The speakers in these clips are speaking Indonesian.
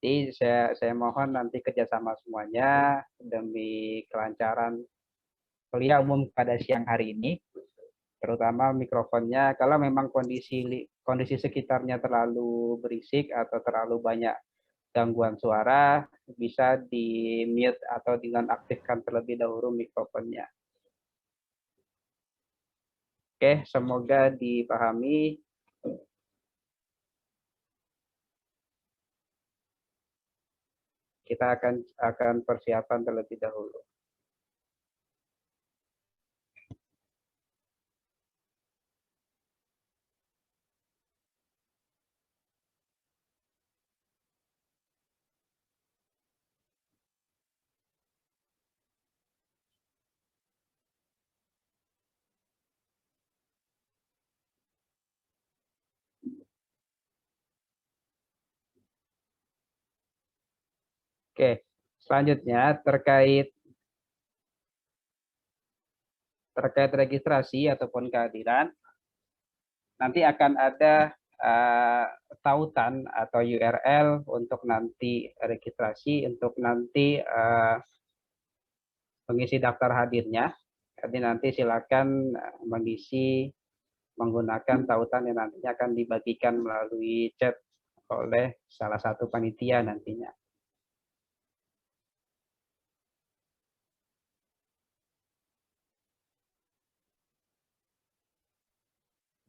Jadi saya mohon nanti kerjasama semuanya demi kelancaran kuliah umum pada siang hari ini, terutama mikrofonnya. Kalau memang kondisi sekitarnya terlalu berisik atau terlalu banyak gangguan suara, bisa di mute atau dinonaktifkan terlebih dahulu mikrofonnya. Oke, semoga dipahami. Kita akan persiapan terlebih dahulu. Oke, selanjutnya terkait registrasi ataupun kehadiran, nanti akan ada tautan atau URL untuk nanti registrasi, untuk nanti mengisi daftar hadirnya. Jadi nanti silakan mengisi menggunakan tautan yang nantinya akan dibagikan melalui chat oleh salah satu panitia nantinya.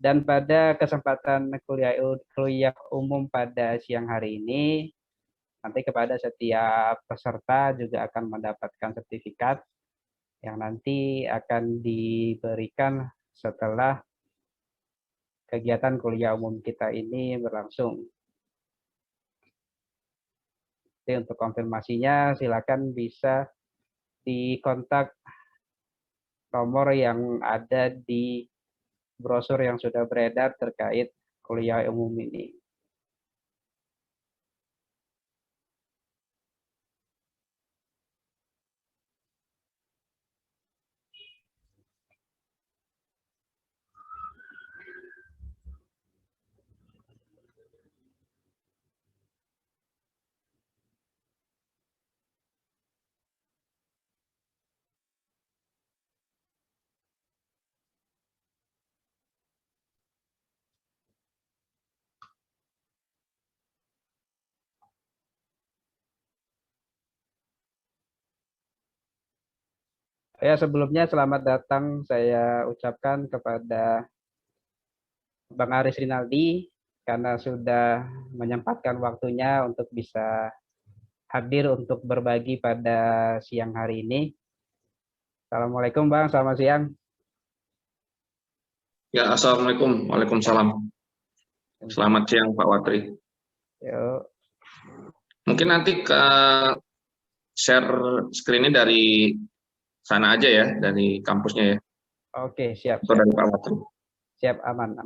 Dan pada kesempatan kuliah umum pada siang hari ini, nanti kepada setiap peserta juga akan mendapatkan sertifikat yang nanti akan diberikan setelah kegiatan kuliah umum kita ini berlangsung. Jadi untuk konfirmasinya silakan bisa dikontak nomor yang ada di brosur yang sudah beredar terkait kuliah umum ini. Ya, sebelumnya selamat datang saya ucapkan kepada Bang Aris Rinaldi karena sudah menyempatkan waktunya untuk bisa hadir untuk berbagi pada siang hari ini. Assalamualaikum Bang, selamat siang. Ya, Assalamualaikum. Waalaikumsalam. Selamat siang Pak Watri. Yuk. Mungkin nanti share screen-nya dari sana aja ya, dari kampusnya ya. Oke, siap. Atau dari Pak Watri. Siap, aman.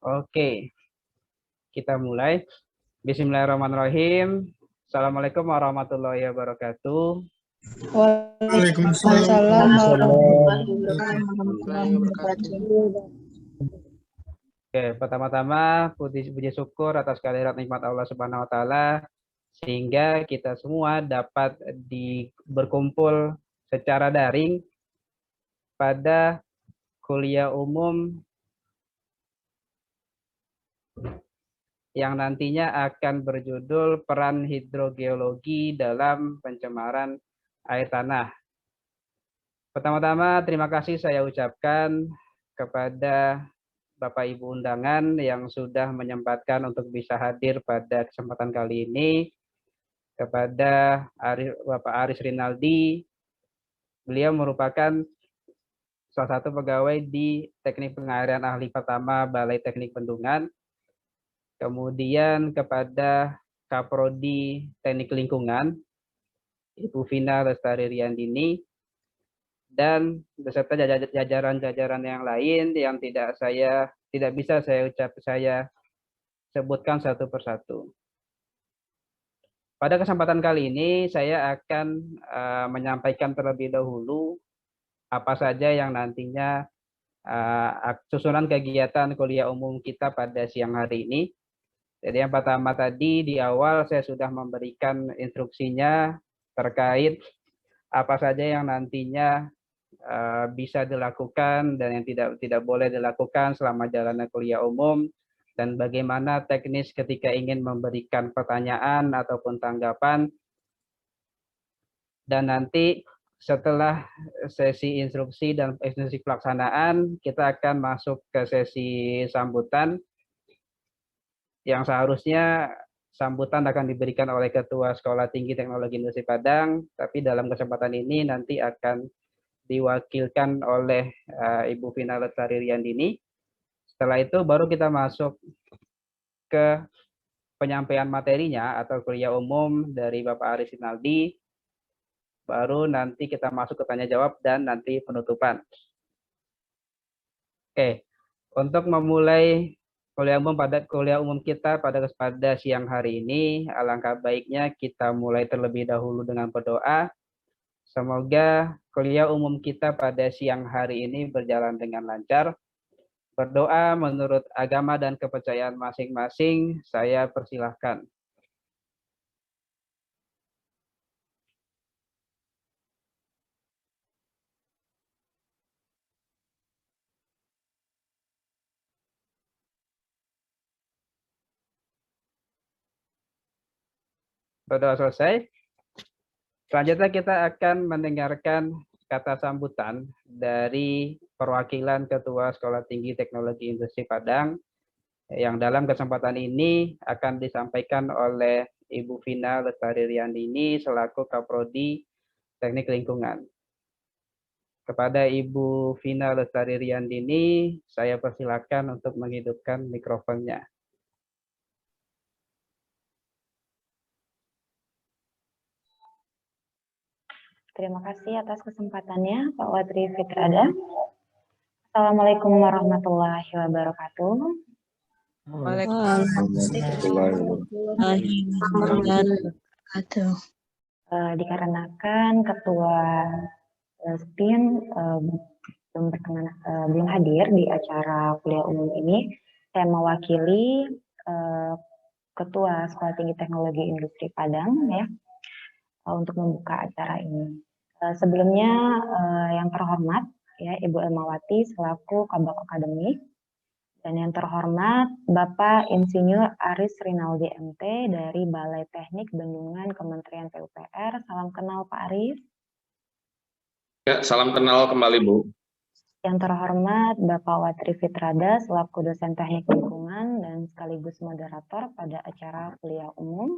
Oke, kita mulai. Bismillahirrahmanirrahim. Assalamualaikum warahmatullahi wabarakatuh. Waalaikumsalam warahmatullahi wabarakatuh. Oke, pertama-tama puji syukur atas kehadirat nikmat Allah Subhanahu wa taala sehingga kita semua dapat berkumpul secara daring pada kuliah umum yang nantinya akan berjudul Peran Hidrogeologi dalam Pencemaran Air Tanah. Pertama-tama terima kasih saya ucapkan kepada Bapak Ibu undangan yang sudah menyempatkan untuk bisa hadir pada kesempatan kali ini, kepada Bapak Aris Rinaldi. Beliau merupakan salah satu pegawai di Teknik Pengairan Ahli Pertama Balai Teknik Bendungan. Kemudian kepada Kaprodi Teknik Lingkungan, Ibu Vina Lestari Riandini, dan beserta jajaran-jajaran yang lain yang tidak bisa saya sebutkan satu persatu. Pada kesempatan kali ini saya akan menyampaikan terlebih dahulu apa saja yang nantinya susunan kegiatan kuliah umum kita pada siang hari ini. Jadi yang pertama tadi di awal saya sudah memberikan instruksinya terkait apa saja yang nantinya bisa dilakukan dan yang tidak boleh dilakukan selama jalannya kuliah umum, dan bagaimana teknis ketika ingin memberikan pertanyaan ataupun tanggapan. Dan nanti setelah sesi instruksi dan instruksi pelaksanaan, kita akan masuk ke sesi sambutan yang seharusnya sambutan akan diberikan oleh Ketua Sekolah Tinggi Teknologi Industri Padang, tapi dalam kesempatan ini nanti akan diwakilkan oleh Ibu Vina Lestari Riandini. Setelah itu baru kita masuk ke penyampaian materinya atau kuliah umum dari Bapak Aris Rinaldi. Baru nanti kita masuk ke tanya jawab dan nanti penutupan. Oke, untuk memulai kuliah umum kita pada siang hari ini, alangkah baiknya kita mulai terlebih dahulu dengan berdoa. Semoga kuliah umum kita pada siang hari ini berjalan dengan lancar. Berdoa menurut agama dan kepercayaan masing-masing, saya persilahkan. Berdoa selesai. Selanjutnya kita akan mendengarkan kata sambutan dari perwakilan Ketua Sekolah Tinggi Teknologi Industri Padang yang dalam kesempatan ini akan disampaikan oleh Ibu Vina Lestari Riandini selaku Kaprodi Teknik Lingkungan. Kepada Ibu Vina Lestari Riandini, saya persilakan untuk menghidupkan mikrofonnya. Terima kasih atas kesempatannya, Pak Watri Fitrada. Assalamualaikum warahmatullahi wabarakatuh. Dikarenakan Ketua SPIN belum hadir di acara kuliah umum ini, saya mewakili Ketua Sekolah Tinggi Teknologi Industri Padang ya untuk membuka acara ini. Sebelumnya yang terhormat ya Ibu Elmawati selaku Kabak Akademik, dan yang terhormat Bapak Insinyur Aris Rinaldi MT dari Balai Teknik Bendungan Kementerian PUPR. Salam kenal Pak Aris. Ya, salam kenal kembali Bu. Yang terhormat Bapak Watri Fitrada selaku dosen Teknik Lingkungan dan sekaligus moderator pada acara kuliah umum.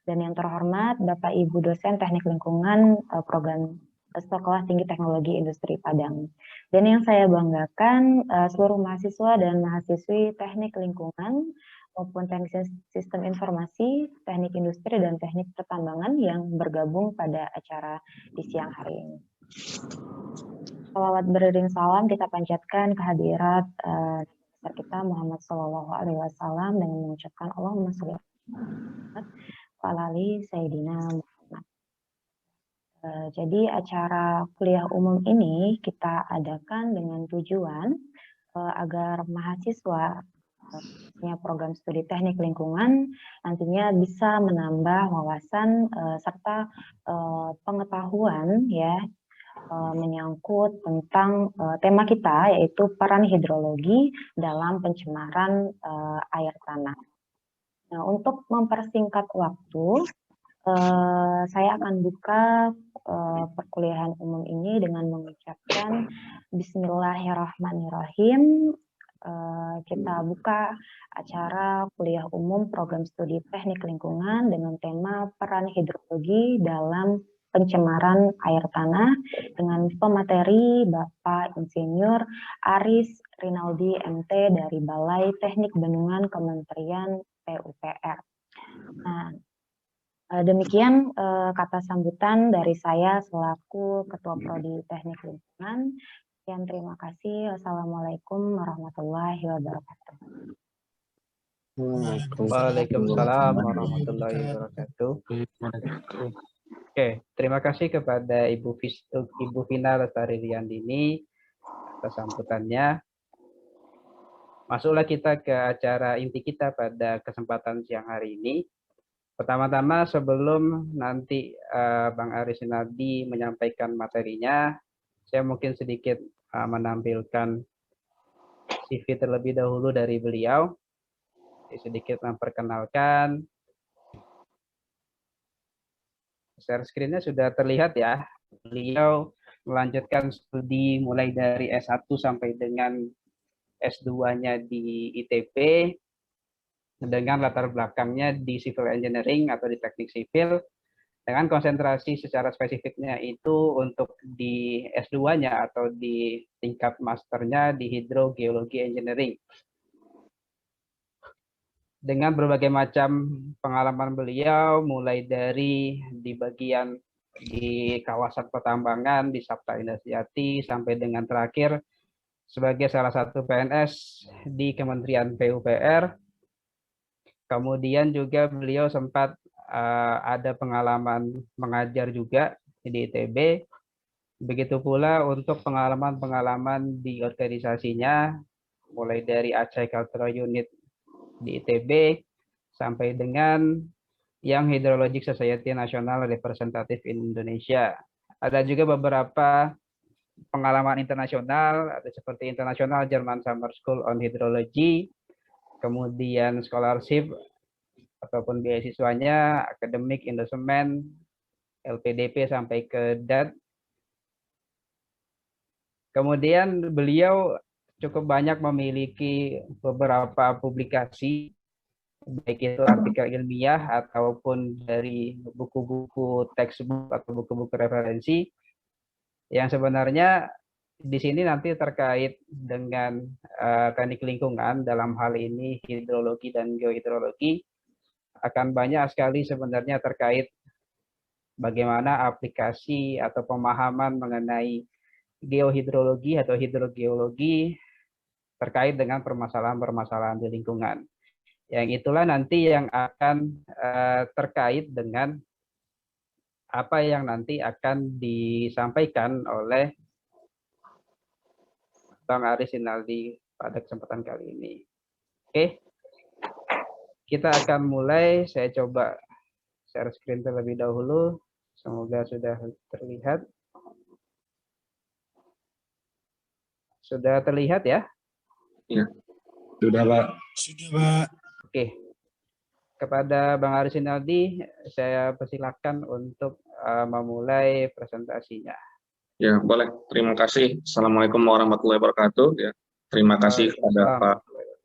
Dan yang terhormat Bapak Ibu dosen Teknik Lingkungan program Sekolah Tinggi Teknologi Industri Padang. Dan yang saya banggakan seluruh mahasiswa dan mahasiswi Teknik Lingkungan maupun Teknik Sistem Informasi, Teknik Industri dan Teknik Pertambangan yang bergabung pada acara di siang hari ini. Salawat beriring salam kita panjatkan kehadirat kita Muhammad Sallallahu Alaihi Wasallam dengan mengucapkan Allahumma sholli ala Sayyidina Muhammad. Jadi acara kuliah umum ini kita adakan dengan tujuan agar mahasiswa punya program studi teknik lingkungan nantinya bisa menambah wawasan serta pengetahuan ya menyangkut tentang tema kita yaitu peran hidrologi dalam pencemaran air tanah. Nah, untuk mempersingkat waktu, saya akan buka perkuliahan umum ini dengan mengucapkan Bismillahirrahmanirrahim. Kita buka acara kuliah umum program studi teknik lingkungan dengan tema peran hidrologi dalam pencemaran air tanah dengan pemateri Bapak Insinyur Aris Rinaldi MT dari Balai Teknik Bendungan Kementerian PUPR. Nah, demikian kata sambutan dari saya selaku Ketua Prodi Teknik Lingkungan. Sekian, terima kasih. Wassalamualaikum warahmatullahi wabarakatuh. Waalaikumsalam warahmatullahi wabarakatuh. Oke, terima kasih kepada Ibu Vina Lestari Riyandini atas sambutannya. Masuklah kita ke acara inti kita pada kesempatan siang hari ini. Pertama-tama sebelum nanti Bang Aris Rinaldi menyampaikan materinya, saya mungkin sedikit menampilkan CV terlebih dahulu dari beliau. Sedikit memperkenalkan. Share screen-nya sudah terlihat ya. Beliau melanjutkan studi mulai dari S1 sampai dengan S2-nya di ITB dengan latar belakangnya di civil engineering atau di teknik sipil dengan konsentrasi secara spesifiknya itu untuk di S2-nya atau di tingkat masternya di hidrogeologi engineering. Dengan berbagai macam pengalaman beliau, mulai dari di bagian di kawasan pertambangan, di Sabta Indah-Sejati, sampai dengan terakhir sebagai salah satu PNS di Kementerian PUPR. Kemudian juga beliau sempat ada pengalaman mengajar juga di ITB. Begitu pula untuk pengalaman-pengalaman di organisasinya, mulai dari Aceh Cultural Unit di ITB, sampai dengan Young Hydrologic Society National Representative in Indonesia. Ada juga beberapa pengalaman internasional, ada seperti International German Summer School on Hydrology, kemudian scholarship ataupun beasiswanya, akademik, endorsement, LPDP sampai ke DAT. Kemudian beliau cukup banyak memiliki beberapa publikasi, baik itu artikel ilmiah ataupun dari buku-buku textbook atau buku-buku referensi, yang sebenarnya di sini nanti terkait dengan teknik lingkungan, dalam hal ini hidrologi dan geohidrologi, akan banyak sekali sebenarnya terkait bagaimana aplikasi atau pemahaman mengenai geohidrologi atau hidrogeologi terkait dengan permasalahan-permasalahan di lingkungan. Yang itulah nanti yang akan terkait dengan apa yang nanti akan disampaikan oleh Bang Aris Rinaldi pada kesempatan kali ini. Oke, kita akan mulai. Saya coba share screen terlebih dahulu. Semoga sudah terlihat. Sudah terlihat ya? Ya, sudah Pak. Sudah Pak. Oke. Kepada Bang Aris Rinaldi, saya persilakan untuk memulai presentasinya. Ya, boleh. Terima kasih. Assalamualaikum warahmatullahi wabarakatuh. Ya, terima kasih kepada Pak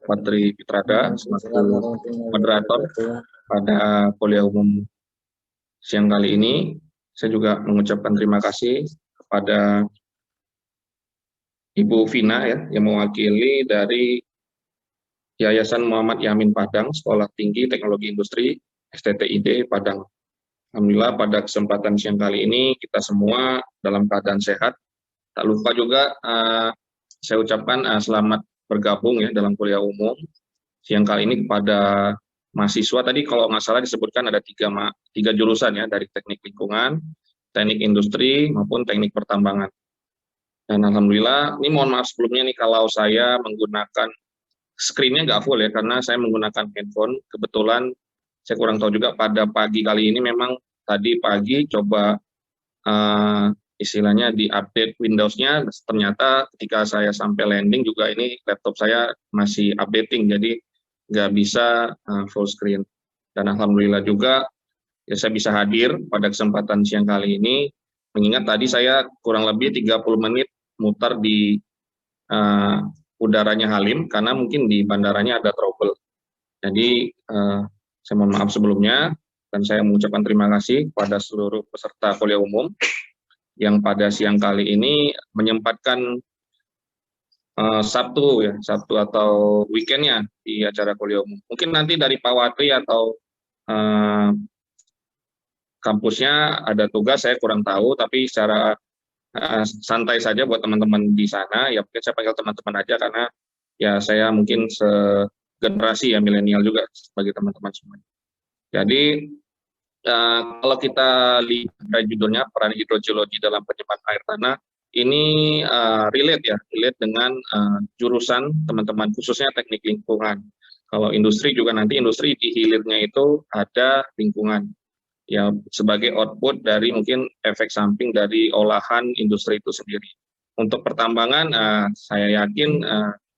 Watri Fitrada selaku moderator pada kuliah umum siang kali ini. Saya juga mengucapkan terima kasih kepada Ibu Vina ya, yang mewakili dari Yayasan Muhammad Yamin Padang, Sekolah Tinggi Teknologi Industri, STTID Padang. Alhamdulillah pada kesempatan siang kali ini kita semua dalam keadaan sehat. Tak lupa juga saya ucapkan selamat bergabung ya dalam kuliah umum siang kali ini kepada mahasiswa. Tadi kalau nggak salah disebutkan ada tiga jurusan ya dari teknik lingkungan. teknik industri maupun teknik pertambangan. Dan alhamdulillah, ini mohon maaf sebelumnya nih kalau saya menggunakan screen-nya nggak full ya, karena saya menggunakan handphone. Kebetulan saya kurang tahu juga pada pagi kali ini memang tadi pagi coba istilahnya di-update Windows-nya, ternyata ketika saya sampai landing juga ini laptop saya masih updating, jadi nggak bisa full screen. Dan alhamdulillah juga ya saya bisa hadir pada kesempatan siang kali ini, mengingat tadi saya kurang lebih 30 menit muter di udaranya Halim, karena mungkin di bandaranya ada trouble. Jadi saya mohon maaf sebelumnya, dan saya mengucapkan terima kasih kepada seluruh peserta kuliah umum yang pada siang kali ini menyempatkan Sabtu atau weekendnya di acara kuliah umum. Mungkin nanti dari Pak Watri atau kampusnya ada tugas, saya kurang tahu, tapi secara santai saja buat teman-teman di sana, ya mungkin saya panggil teman-teman aja karena ya saya mungkin segenerasi ya milenial juga sebagai teman-teman semuanya. Jadi kalau kita lihat judulnya peran hidrogeologi dalam penyerapan air tanah, ini relate dengan jurusan teman-teman khususnya teknik lingkungan. Kalau industri juga nanti industri di hilirnya itu ada lingkungan ya sebagai output dari mungkin efek samping dari olahan industri itu sendiri. Untuk pertambangan saya yakin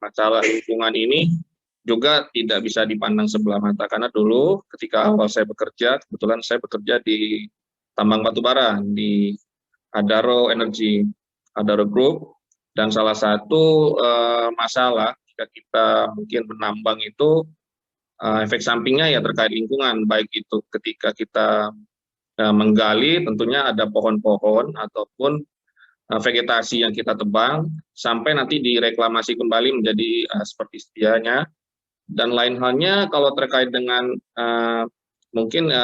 masalah lingkungan ini juga tidak bisa dipandang sebelah mata, karena dulu ketika awal saya bekerja, kebetulan saya bekerja di tambang batubara di Adaro Energy, Adaro Group, dan salah satu masalah jika kita mungkin menambang itu efek sampingnya ya terkait lingkungan, baik itu ketika kita menggali tentunya ada pohon-pohon ataupun vegetasi yang kita tebang sampai nanti direklamasi kembali menjadi seperti sedianya. Dan lain halnya kalau terkait dengan mungkin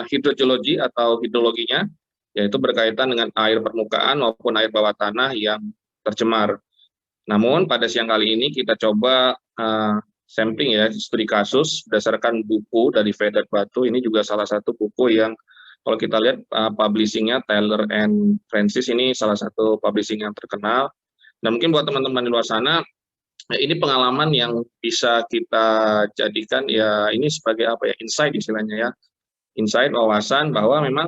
hidrogeologi atau hidrologinya, yaitu berkaitan dengan air permukaan maupun air bawah tanah yang tercemar. Namun pada siang kali ini kita coba sampling ya, studi kasus berdasarkan buku dari Vedat Batu. Ini juga salah satu buku yang kalau kita lihat publishingnya Taylor and Francis, ini salah satu publishing yang terkenal. Dan mungkin buat teman-teman di luar sana, ini pengalaman yang bisa kita jadikan ya ini sebagai apa ya, insight istilahnya ya, insight, wawasan bahwa memang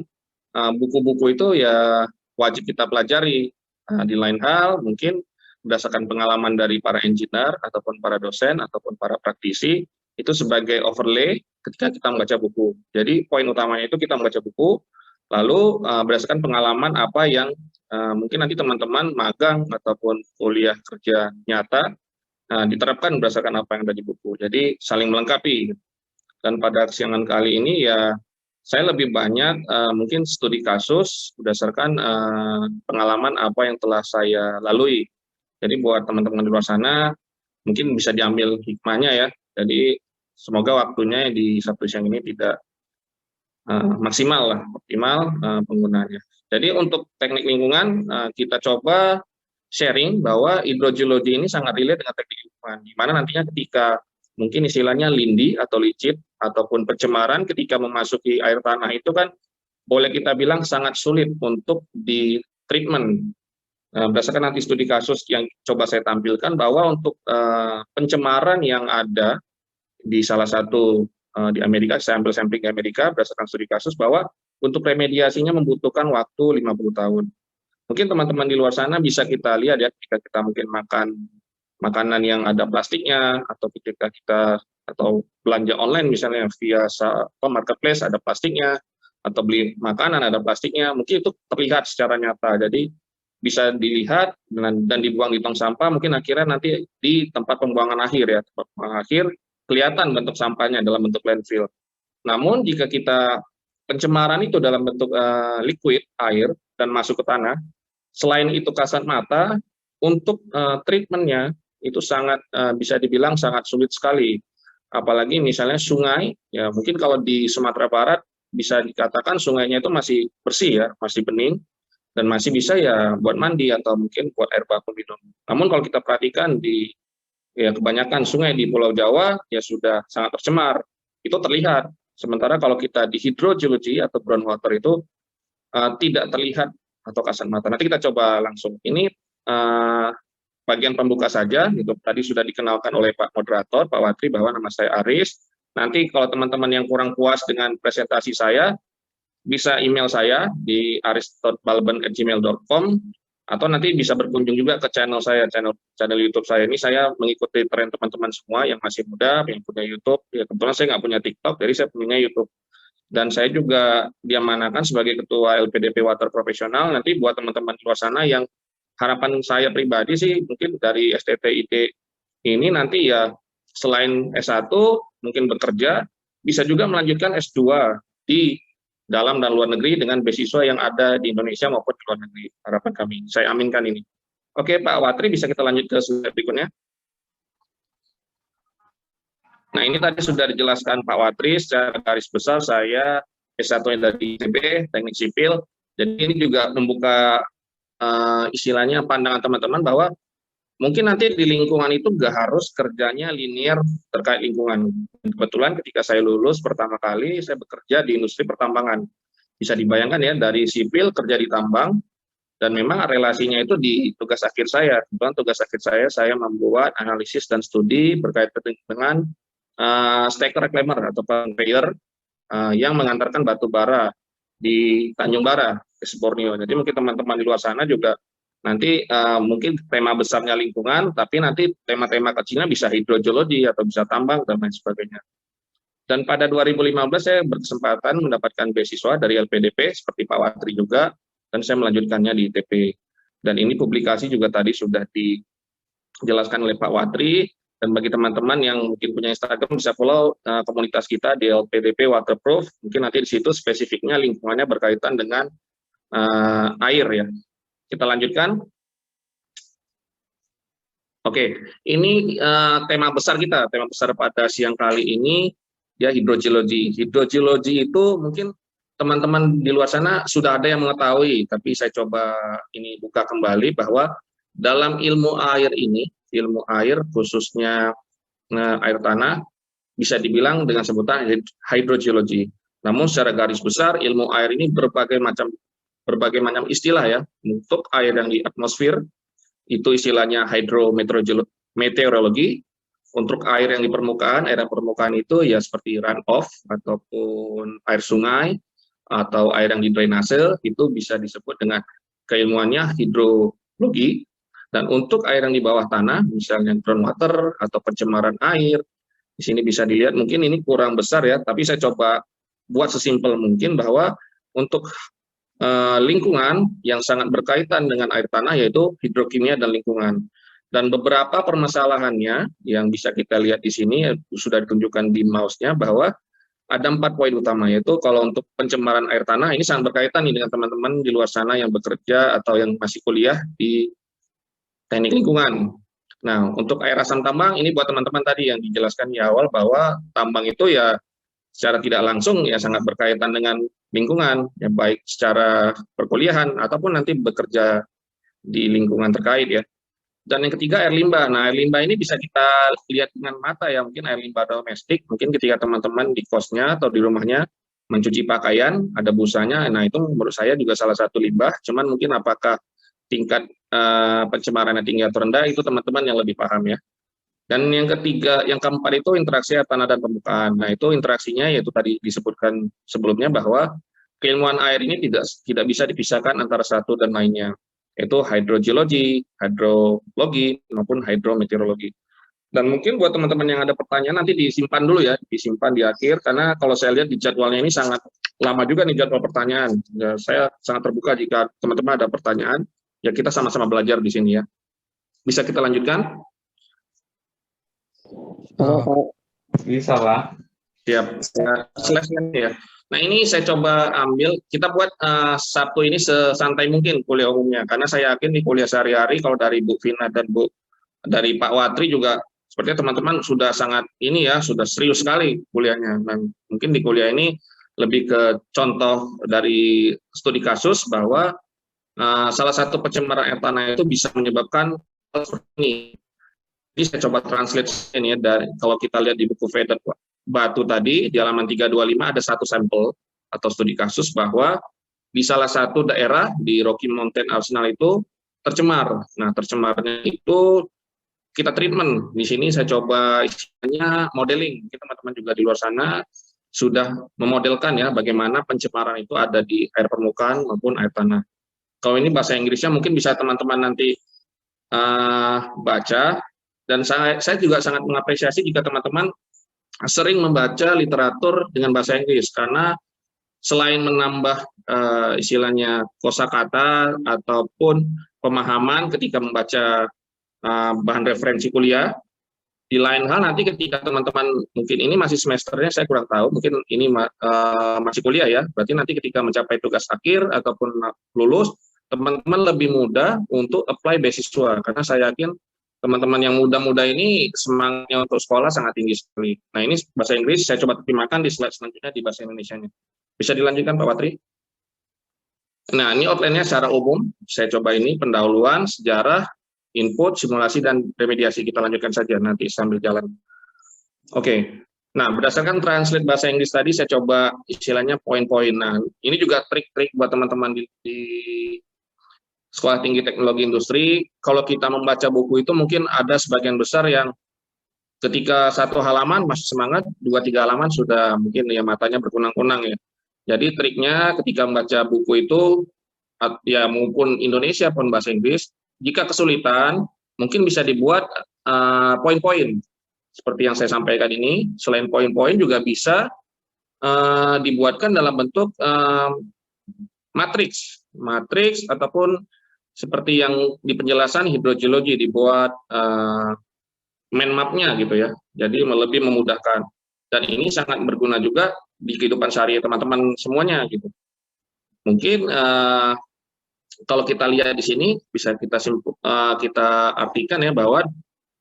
buku-buku itu ya wajib kita pelajari. Di lain hal mungkin berdasarkan pengalaman dari para engineer ataupun para dosen ataupun para praktisi itu sebagai overlay ketika kita membaca buku. Jadi poin utamanya itu kita membaca buku, lalu berdasarkan pengalaman apa yang mungkin nanti teman-teman magang ataupun kuliah kerja nyata diterapkan berdasarkan apa yang ada di buku. Jadi saling melengkapi. Dan pada kesiangan kali ini ya saya lebih banyak mungkin studi kasus berdasarkan pengalaman apa yang telah saya lalui. Jadi buat teman-teman di luar sana mungkin bisa diambil hikmahnya ya. Jadi semoga waktunya di Sabtu siang ini tidak maksimal lah, optimal penggunaannya. Jadi untuk teknik lingkungan kita coba sharing bahwa hidrogeologi ini sangat relate dengan teknik lingkungan, di mana nantinya ketika mungkin istilahnya lindi atau licit ataupun pencemaran ketika memasuki air tanah itu kan boleh kita bilang sangat sulit untuk di treatment. Berdasarkan nanti studi kasus yang coba saya tampilkan bahwa untuk pencemaran yang ada di salah satu di Amerika, saya ambil sampling di Amerika berdasarkan studi kasus bahwa untuk remediasinya membutuhkan waktu 50 tahun. Mungkin teman-teman di luar sana bisa kita lihat ya, ketika kita mungkin makan makanan yang ada plastiknya, atau ketika kita atau belanja online misalnya via marketplace ada plastiknya, atau beli makanan ada plastiknya, mungkin itu terlihat secara nyata. Jadi bisa dilihat dan dibuang di tong sampah, mungkin akhirnya nanti di tempat pembuangan akhir ya, tempat pembuangan akhir kelihatan bentuk sampahnya dalam bentuk landfill. Namun jika kita pencemaran itu dalam bentuk liquid, air, dan masuk ke tanah, selain itu kasat mata, untuk treatmentnya itu sangat bisa dibilang sangat sulit sekali. Apalagi misalnya sungai, ya mungkin kalau di Sumatera Barat bisa dikatakan sungainya itu masih bersih ya, masih bening, dan masih bisa ya buat mandi atau mungkin buat air baku minum. Namun kalau kita perhatikan di ya kebanyakan sungai di Pulau Jawa ya sudah sangat tercemar, itu terlihat. Sementara kalau kita di hidrogeologi atau groundwater itu tidak terlihat atau kasat mata. Nanti kita coba langsung. Ini bagian pembuka saja, gitu. Tadi sudah dikenalkan oleh Pak Moderator, Pak Watri, bahwa nama saya Aris. Nanti kalau teman-teman yang kurang puas dengan presentasi saya, bisa email saya di aris.balben@gmail.com, atau nanti bisa berkunjung juga ke channel saya, channel YouTube saya. Ini saya mengikuti tren teman-teman semua yang masih muda, yang punya YouTube. Ya, kebetulan saya nggak punya TikTok, jadi saya punya YouTube. Dan saya juga diamanakan sebagai Ketua LPDP Water Profesional. Nanti buat teman-teman di luar sana yang harapan saya pribadi sih, mungkin dari STTID ini nanti ya selain S1, mungkin bekerja, bisa juga melanjutkan S2 di dalam dan luar negeri dengan beasiswa yang ada di Indonesia maupun di luar negeri. Harapan kami, saya aminkan ini. Oke, Pak Watri, bisa kita lanjut ke slide berikutnya. Nah, ini tadi sudah dijelaskan Pak Watri, secara garis besar saya S1-nya dari ITB, Teknik Sipil. Jadi ini juga membuka istilahnya pandangan teman-teman bahwa mungkin nanti di lingkungan itu nggak harus kerjanya linear terkait lingkungan. Kebetulan ketika saya lulus pertama kali, saya bekerja di industri pertambangan. Bisa dibayangkan ya, dari sipil kerja di tambang, dan memang relasinya itu di tugas akhir saya. Kebetulan tugas akhir saya membuat analisis dan studi berkaitan dengan stacker reclaimer atau conveyor yang mengantarkan batu bara di Tanjung Bara, ke Borneo. Jadi mungkin teman-teman di luar sana juga nanti mungkin tema besarnya lingkungan, tapi nanti tema-tema kecilnya bisa hidrogeologi atau bisa tambang dan lain sebagainya. Dan pada 2015 saya berkesempatan mendapatkan beasiswa dari LPDP seperti Pak Watri juga, dan saya melanjutkannya di ITB. Dan ini publikasi juga tadi sudah dijelaskan oleh Pak Watri. Dan bagi teman-teman yang mungkin punya Instagram bisa follow komunitas kita di LPDP Waterproof. Mungkin nanti di situ spesifiknya lingkungannya berkaitan dengan air ya. Kita lanjutkan. Oke, ini tema besar kita, tema besar pada siang kali ini ya, hidrogeologi. Hidrogeologi itu mungkin teman-teman di luar sana sudah ada yang mengetahui, tapi saya coba ini buka kembali bahwa dalam ilmu air ini, ilmu air khususnya air tanah, bisa dibilang dengan sebutan hidrogeologi. Namun secara garis besar ilmu air ini berbagai macam istilah ya. Untuk air yang di atmosfer itu istilahnya hidrometeorologi. Untuk air yang di permukaan, air yang permukaan itu ya seperti runoff ataupun air sungai atau air yang di drainase, itu bisa disebut dengan keilmuannya hidrologi. Dan untuk air yang di bawah tanah, misalnya groundwater atau pencemaran air, di sini bisa dilihat, mungkin ini kurang besar ya, tapi saya coba buat sesimpel mungkin bahwa untuk lingkungan yang sangat berkaitan dengan air tanah yaitu hidrokimia dan lingkungan. Dan beberapa permasalahannya yang bisa kita lihat di sini sudah ditunjukkan di mouse-nya bahwa ada 4 poin utama, yaitu kalau untuk pencemaran air tanah ini sangat berkaitan dengan teman-teman di luar sana yang bekerja atau yang masih kuliah di teknik lingkungan. Nah, untuk air asam tambang ini buat teman-teman tadi yang dijelaskan di awal bahwa tambang itu ya secara tidak langsung ya sangat berkaitan dengan lingkungan, ya baik secara perkuliahan ataupun nanti bekerja di lingkungan terkait ya. Dan yang ketiga air limbah. Nah, air limbah ini bisa kita lihat dengan mata ya, mungkin air limbah domestik, mungkin ketika teman-teman di kosnya atau di rumahnya mencuci pakaian, ada busanya, nah itu menurut saya juga salah satu limbah, cuman mungkin apakah tingkat pencemarannya tinggi atau rendah, itu teman-teman yang lebih paham ya. Dan yang ketiga, yang keempat itu interaksi tanah dan permukaan. Nah, itu interaksinya yaitu tadi disebutkan sebelumnya bahwa keilmuan air ini tidak bisa dipisahkan antara satu dan lainnya, yaitu hidrogeologi, hidrologi, maupun hidrometeorologi. Dan mungkin buat teman-teman yang ada pertanyaan nanti disimpan dulu ya, disimpan di akhir, karena kalau saya lihat di jadwalnya ini sangat lama juga nih jadwal pertanyaan. Ya, saya sangat terbuka jika teman-teman ada pertanyaan, ya kita sama-sama belajar di sini ya. Bisa kita lanjutkan? Bisa, Pak. Siap. Ya. Nah, ini saya coba ambil, kita buat Sabtu ini sesantai mungkin kuliah umumnya, karena saya yakin di kuliah sehari-hari kalau dari Bu Vina dan dari Pak Watri juga sepertinya teman-teman sudah sangat ini ya, sudah serius sekali kuliahnya. Dan mungkin di kuliah ini lebih ke contoh dari studi kasus bahwa salah satu pencemaran air tanah itu bisa menyebabkan seperti ini. Jadi saya coba translate ini ya, dari kalau kita lihat di buku Vedat Batu tadi di halaman 325 ada satu sampel atau studi kasus bahwa di salah satu daerah di Rocky Mountain Arsenal itu tercemar. Nah, tercemarnya itu kita treatment. Di sini saya coba istilahnya modeling. Mungkin teman-teman juga di luar sana sudah memodelkan ya bagaimana pencemaran itu ada di air permukaan maupun air tanah. Kalau ini bahasa Inggrisnya mungkin bisa teman-teman nanti baca. Dan saya juga sangat mengapresiasi jika teman-teman sering membaca literatur dengan bahasa Inggris, karena selain menambah istilahnya kosakata ataupun pemahaman ketika membaca bahan referensi kuliah, di lain hal nanti ketika teman-teman mungkin ini masih semesternya, saya kurang tahu, mungkin ini masih kuliah ya, berarti nanti ketika mencapai tugas akhir ataupun lulus, teman-teman lebih mudah untuk apply beasiswa, karena saya yakin teman-teman yang muda-muda ini semangatnya untuk sekolah sangat tinggi sekali. Nah, ini bahasa Inggris, saya coba terjemahkan di slide selanjutnya di bahasa Indonesianya. Bisa dilanjutkan Pak Watri? Nah, ini outline-nya secara umum, saya coba ini pendahuluan, sejarah, input, simulasi, dan remediasi. Kita lanjutkan saja nanti sambil jalan. Oke, nah berdasarkan translate bahasa Inggris tadi, saya coba istilahnya poin-poin. Nah, ini juga trik-trik buat teman-teman di Sekolah Tinggi Teknologi Industri. Kalau kita membaca buku itu mungkin ada sebagian besar yang ketika satu halaman masih semangat, 2-3 halaman sudah mungkin ya matanya berkunang-kunang ya. Jadi triknya ketika membaca buku itu, ya maupun Indonesia pun bahasa Inggris, jika kesulitan, mungkin bisa dibuat poin-poin. Seperti yang saya sampaikan ini, selain poin-poin juga bisa dibuatkan dalam bentuk matriks ataupun seperti yang di penjelasan hidrogeologi, dibuat mind map-nya gitu ya. Jadi lebih memudahkan. Dan ini sangat berguna juga di kehidupan sehari teman-teman semuanya gitu. Mungkin kalau kita lihat di sini bisa kita artikan ya bahwa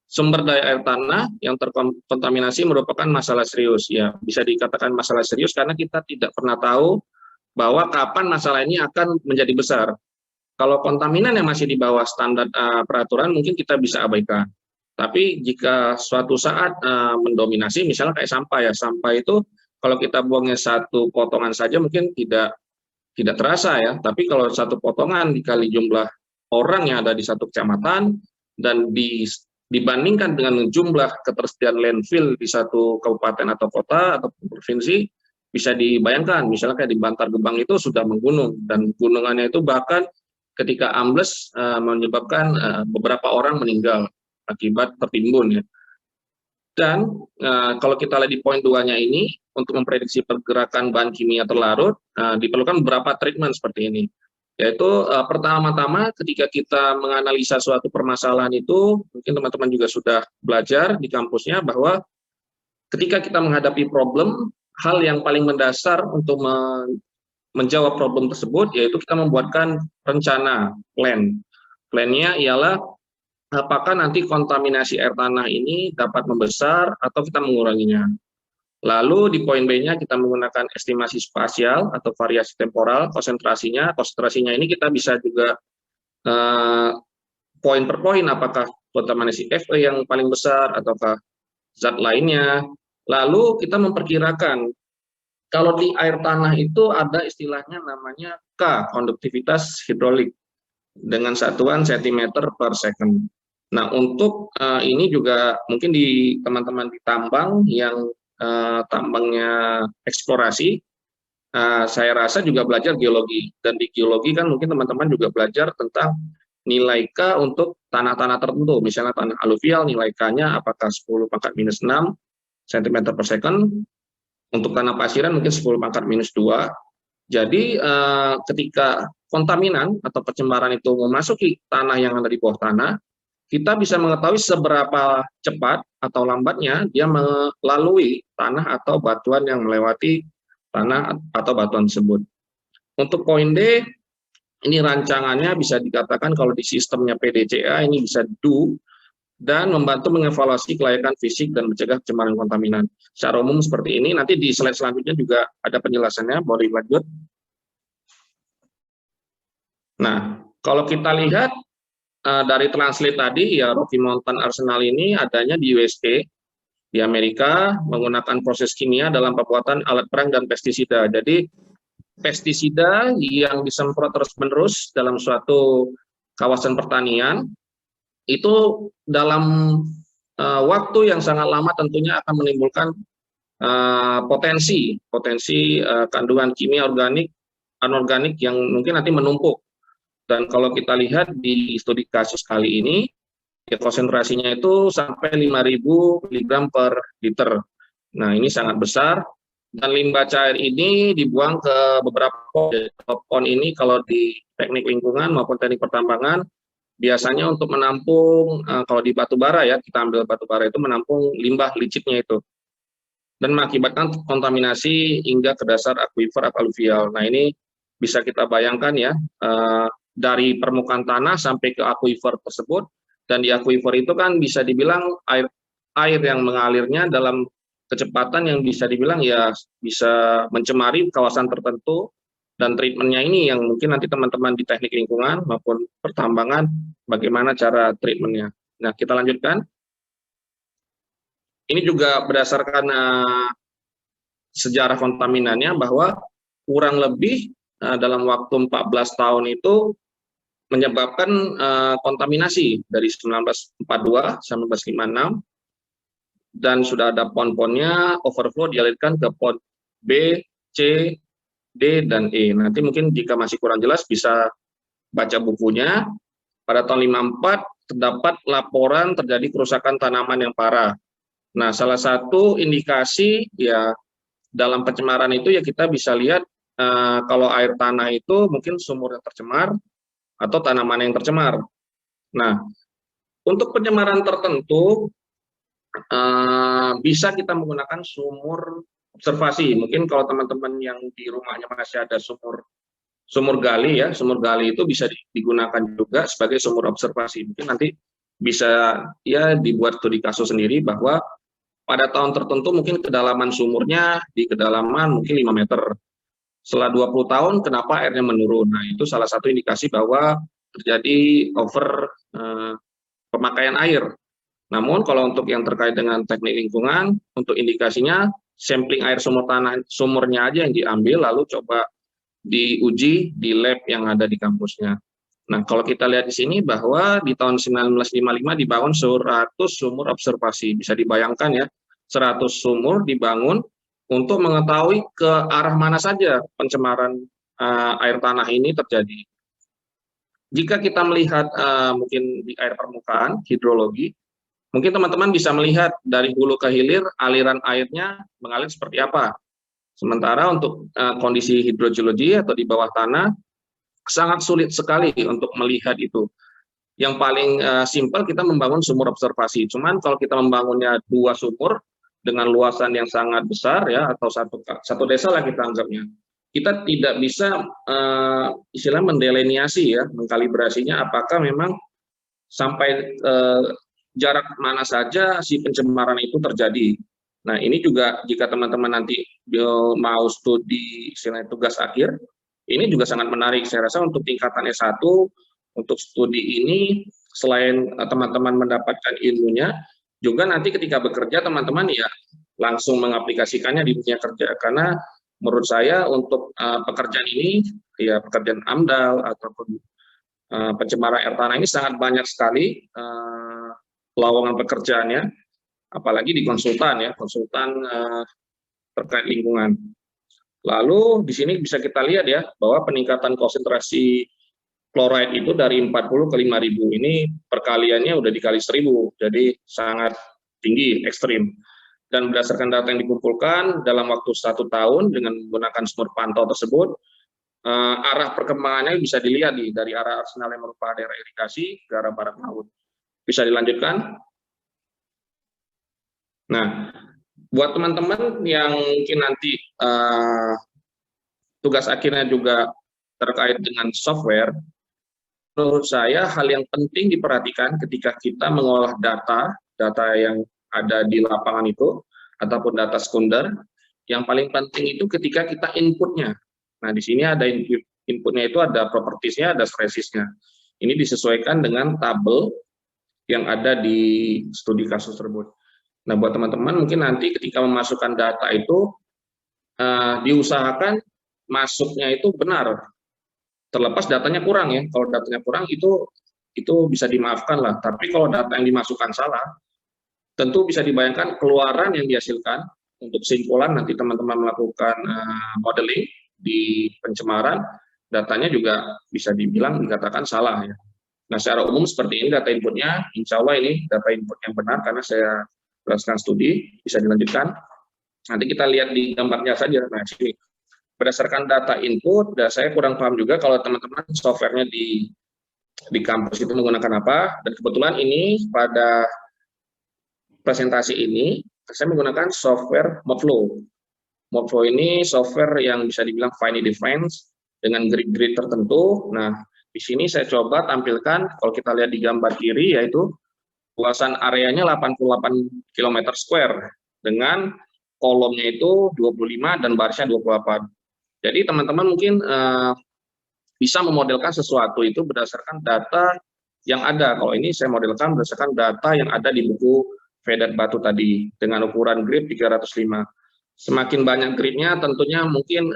sumber daya air tanah yang terkontaminasi merupakan masalah serius. Ya, bisa dikatakan masalah serius karena kita tidak pernah tahu bahwa kapan masalah ini akan menjadi besar. Kalau kontaminan yang masih di bawah standar peraturan mungkin kita bisa abaikan. Tapi jika suatu saat mendominasi, misalnya kayak sampah ya, sampah itu kalau kita buangnya satu potongan saja mungkin tidak terasa ya. Tapi kalau satu potongan dikali jumlah orang yang ada di satu kecamatan dan dibandingkan dengan jumlah ketersediaan landfill di satu kabupaten atau kota atau provinsi, bisa dibayangkan misalnya kayak di Bantar Gebang itu sudah menggunung, dan gunungannya itu bahkan ketika ambles menyebabkan beberapa orang meninggal akibat tertimbun ya. Dan kalau kita lihat di poin 2-nya ini, untuk memprediksi pergerakan bahan kimia terlarut, diperlukan beberapa treatment seperti ini. Yaitu pertama-tama ketika kita menganalisa suatu permasalahan itu, mungkin teman-teman juga sudah belajar di kampusnya bahwa ketika kita menghadapi problem, hal yang paling mendasar untuk menjawab problem tersebut yaitu kita membuatkan rencana, plan. Plan-nya ialah apakah nanti kontaminasi air tanah ini dapat membesar atau kita menguranginya. Lalu di poin B-nya kita menggunakan estimasi spasial atau variasi temporal, konsentrasinya ini kita bisa juga poin per poin, apakah kontaminasi Fe yang paling besar ataukah zat lainnya. Lalu kita memperkirakan kalau di air tanah itu ada istilahnya namanya K, konduktivitas hidrolik, dengan satuan cm per second. Nah, untuk ini juga mungkin di teman-teman di tambang yang tambangnya eksplorasi, saya rasa juga belajar geologi. Dan di geologi kan mungkin teman-teman juga belajar tentang nilai K untuk tanah-tanah tertentu. Misalnya tanah aluvial, nilai K-nya apakah 10⁻⁻⁶ cm per second. Untuk tanah pasiran mungkin 10⁻⁻². Jadi ketika kontaminan atau pencemaran itu memasuki tanah yang ada di bawah tanah, kita bisa mengetahui seberapa cepat atau lambatnya dia melalui tanah atau batuan yang melewati tanah atau batuan tersebut. Untuk poin D, ini rancangannya bisa dikatakan kalau di sistemnya PDCA ini bisa do, dan membantu mengevaluasi kelayakan fisik dan mencegah pencemaran kontaminan. Secara umum seperti ini, nanti di slide selanjutnya juga ada penjelasannya, boleh lanjut. Nah, kalau kita lihat dari translate tadi, ya Rocky Mountain Arsenal ini adanya di USA, di Amerika, menggunakan proses kimia dalam pembuatan alat perang dan pestisida. Jadi, pestisida yang disemprot terus-menerus dalam suatu kawasan pertanian, itu dalam waktu yang sangat lama tentunya akan menimbulkan potensi kandungan kimia organik, anorganik yang mungkin nanti menumpuk. Dan kalau kita lihat di studi kasus kali ini, ya konsentrasinya itu sampai 5.000 mg per liter. Nah, ini sangat besar. Dan limbah cair ini dibuang ke beberapa pon ini kalau di teknik lingkungan maupun teknik pertambangan, biasanya untuk menampung, kalau di batubara ya, kita ambil batubara itu menampung limbah licitnya itu. Dan mengakibatkan kontaminasi hingga ke dasar akuifer atau aluvial. Nah, ini bisa kita bayangkan ya, dari permukaan tanah sampai ke akuifer tersebut, dan di akuifer itu kan bisa dibilang air yang mengalirnya dalam kecepatan yang bisa dibilang ya bisa mencemari kawasan tertentu, dan treatmentnya ini yang mungkin nanti teman-teman di teknik lingkungan maupun pertambangan bagaimana cara treatmentnya. Nah, kita lanjutkan. Ini juga berdasarkan sejarah kontaminannya bahwa kurang lebih dalam waktu 14 tahun itu menyebabkan kontaminasi dari 1942 sampai 1956, dan sudah ada pon-ponnya overflow dialirkan ke pon B, C, D, dan E. Nanti mungkin jika masih kurang jelas bisa baca bukunya. Pada tahun 54 terdapat laporan terjadi kerusakan tanaman yang parah. Nah, salah satu indikasi ya dalam pencemaran itu ya kita bisa lihat kalau air tanah itu mungkin sumur yang tercemar atau tanaman yang tercemar. Nah, untuk pencemaran tertentu bisa kita menggunakan sumur observasi. Mungkin kalau teman-teman yang di rumahnya masih ada sumur gali ya, sumur gali itu bisa digunakan juga sebagai sumur observasi. Mungkin nanti bisa ya dibuat studi kasus sendiri bahwa pada tahun tertentu mungkin kedalaman sumurnya di kedalaman mungkin 5 meter. Setelah 20 tahun kenapa airnya menurun. Nah, itu salah satu indikasi bahwa terjadi over pemakaian air. Namun kalau untuk yang terkait dengan teknik lingkungan, untuk indikasinya sampling air sumurnya aja yang diambil lalu coba diuji di lab yang ada di kampusnya. Nah, kalau kita lihat di sini bahwa di tahun 1955 dibangun 100 sumur observasi. Bisa dibayangkan ya, 100 sumur dibangun untuk mengetahui ke arah mana saja pencemaran air tanah ini terjadi. Jika kita melihat mungkin di air permukaan, hidrologi, mungkin teman-teman bisa melihat dari hulu ke hilir aliran airnya mengalir seperti apa. Sementara untuk kondisi hidrogeologi atau di bawah tanah, sangat sulit sekali untuk melihat itu. Yang paling simpel kita membangun sumur observasi. Cuman kalau kita membangunnya 2 sumur dengan luasan yang sangat besar ya, atau satu desa lah kita anggapnya, kita tidak bisa istilah mendeliniasi ya, mengkalibrasinya apakah memang sampai jarak mana saja si pencemaran itu terjadi. Nah, ini juga jika teman-teman nanti mau studi istilahnya tugas akhir, ini juga sangat menarik. Saya rasa untuk tingkatan S1, untuk studi ini, selain teman-teman mendapatkan ilmunya, juga nanti ketika bekerja, teman-teman ya langsung mengaplikasikannya di dunia kerja. Karena menurut saya untuk pekerjaan ini, ya pekerjaan AMDAL ataupun pencemaran air tanah ini sangat banyak sekali lowongan pekerjaannya, apalagi di konsultan ya, konsultan terkait lingkungan. Lalu di sini bisa kita lihat ya bahwa peningkatan konsentrasi chloride itu dari 40 ke 5.000 ini perkaliannya udah dikali 1.000, jadi sangat tinggi, ekstrim. Dan berdasarkan data yang dikumpulkan dalam waktu 1 tahun dengan menggunakan sumur pantau tersebut, arah perkembangannya bisa dilihat nih dari arah Arsenal yang merupakan daerah irigasi ke arah barat laut. Bisa dilanjutkan. Nah, buat teman-teman yang mungkin nanti tugas akhirnya juga terkait dengan software, menurut saya hal yang penting diperhatikan ketika kita mengolah data yang ada di lapangan itu, ataupun data sekunder, yang paling penting itu ketika kita inputnya. Nah, di sini ada inputnya itu ada propertiesnya, ada stresisnya. Ini disesuaikan dengan tabel yang ada di studi kasus tersebut. Nah, buat teman-teman mungkin nanti ketika memasukkan data itu diusahakan masuknya itu benar. Terlepas datanya kurang ya. Kalau datanya kurang itu bisa dimaafkan lah. Tapi kalau data yang dimasukkan salah, tentu bisa dibayangkan keluaran yang dihasilkan untuk kesimpulan nanti teman-teman melakukan modeling di pencemaran, datanya juga bisa dibilang dikatakan salah ya. Nah, secara umum seperti ini data inputnya, insya Allah ini data input yang benar karena saya berdasarkan studi, bisa dilanjutkan. Nanti kita lihat di gambarnya saja. Nah, sini berdasarkan data input, dan saya kurang paham juga kalau teman-teman softwarenya di kampus itu menggunakan apa. Dan kebetulan ini pada presentasi ini saya menggunakan software Mobflow. Mobflow ini software yang bisa dibilang finely defined dengan grid-grid tertentu. Nah, di sini saya coba tampilkan, kalau kita lihat di gambar kiri, yaitu luasan areanya 88 km square dengan kolomnya itu 25 dan barisnya 28. Jadi teman-teman mungkin bisa memodelkan sesuatu itu berdasarkan data yang ada. Kalau ini saya modelkan berdasarkan data yang ada di buku Vedat Batu tadi dengan ukuran grid 305. Semakin banyak gridnya tentunya mungkin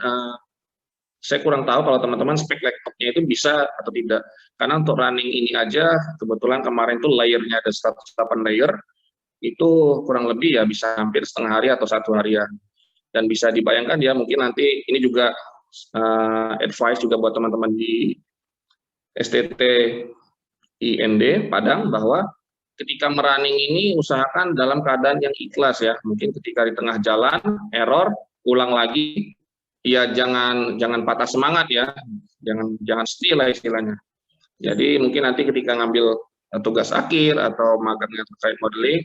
saya kurang tahu kalau teman-teman spek laptopnya itu bisa atau tidak. Karena untuk running ini aja kebetulan kemarin itu layernya ada 108 layer, itu kurang lebih ya bisa hampir setengah hari atau 1 harian. Dan bisa dibayangkan ya mungkin nanti ini juga advice juga buat teman-teman di STT IND Padang bahwa ketika merunning ini usahakan dalam keadaan yang ikhlas ya. Mungkin ketika di tengah jalan error, ulang lagi, ya jangan patah semangat ya, jangan sedih lah istilahnya. Jadi mungkin nanti ketika ngambil tugas akhir atau magangnya terkait modeling,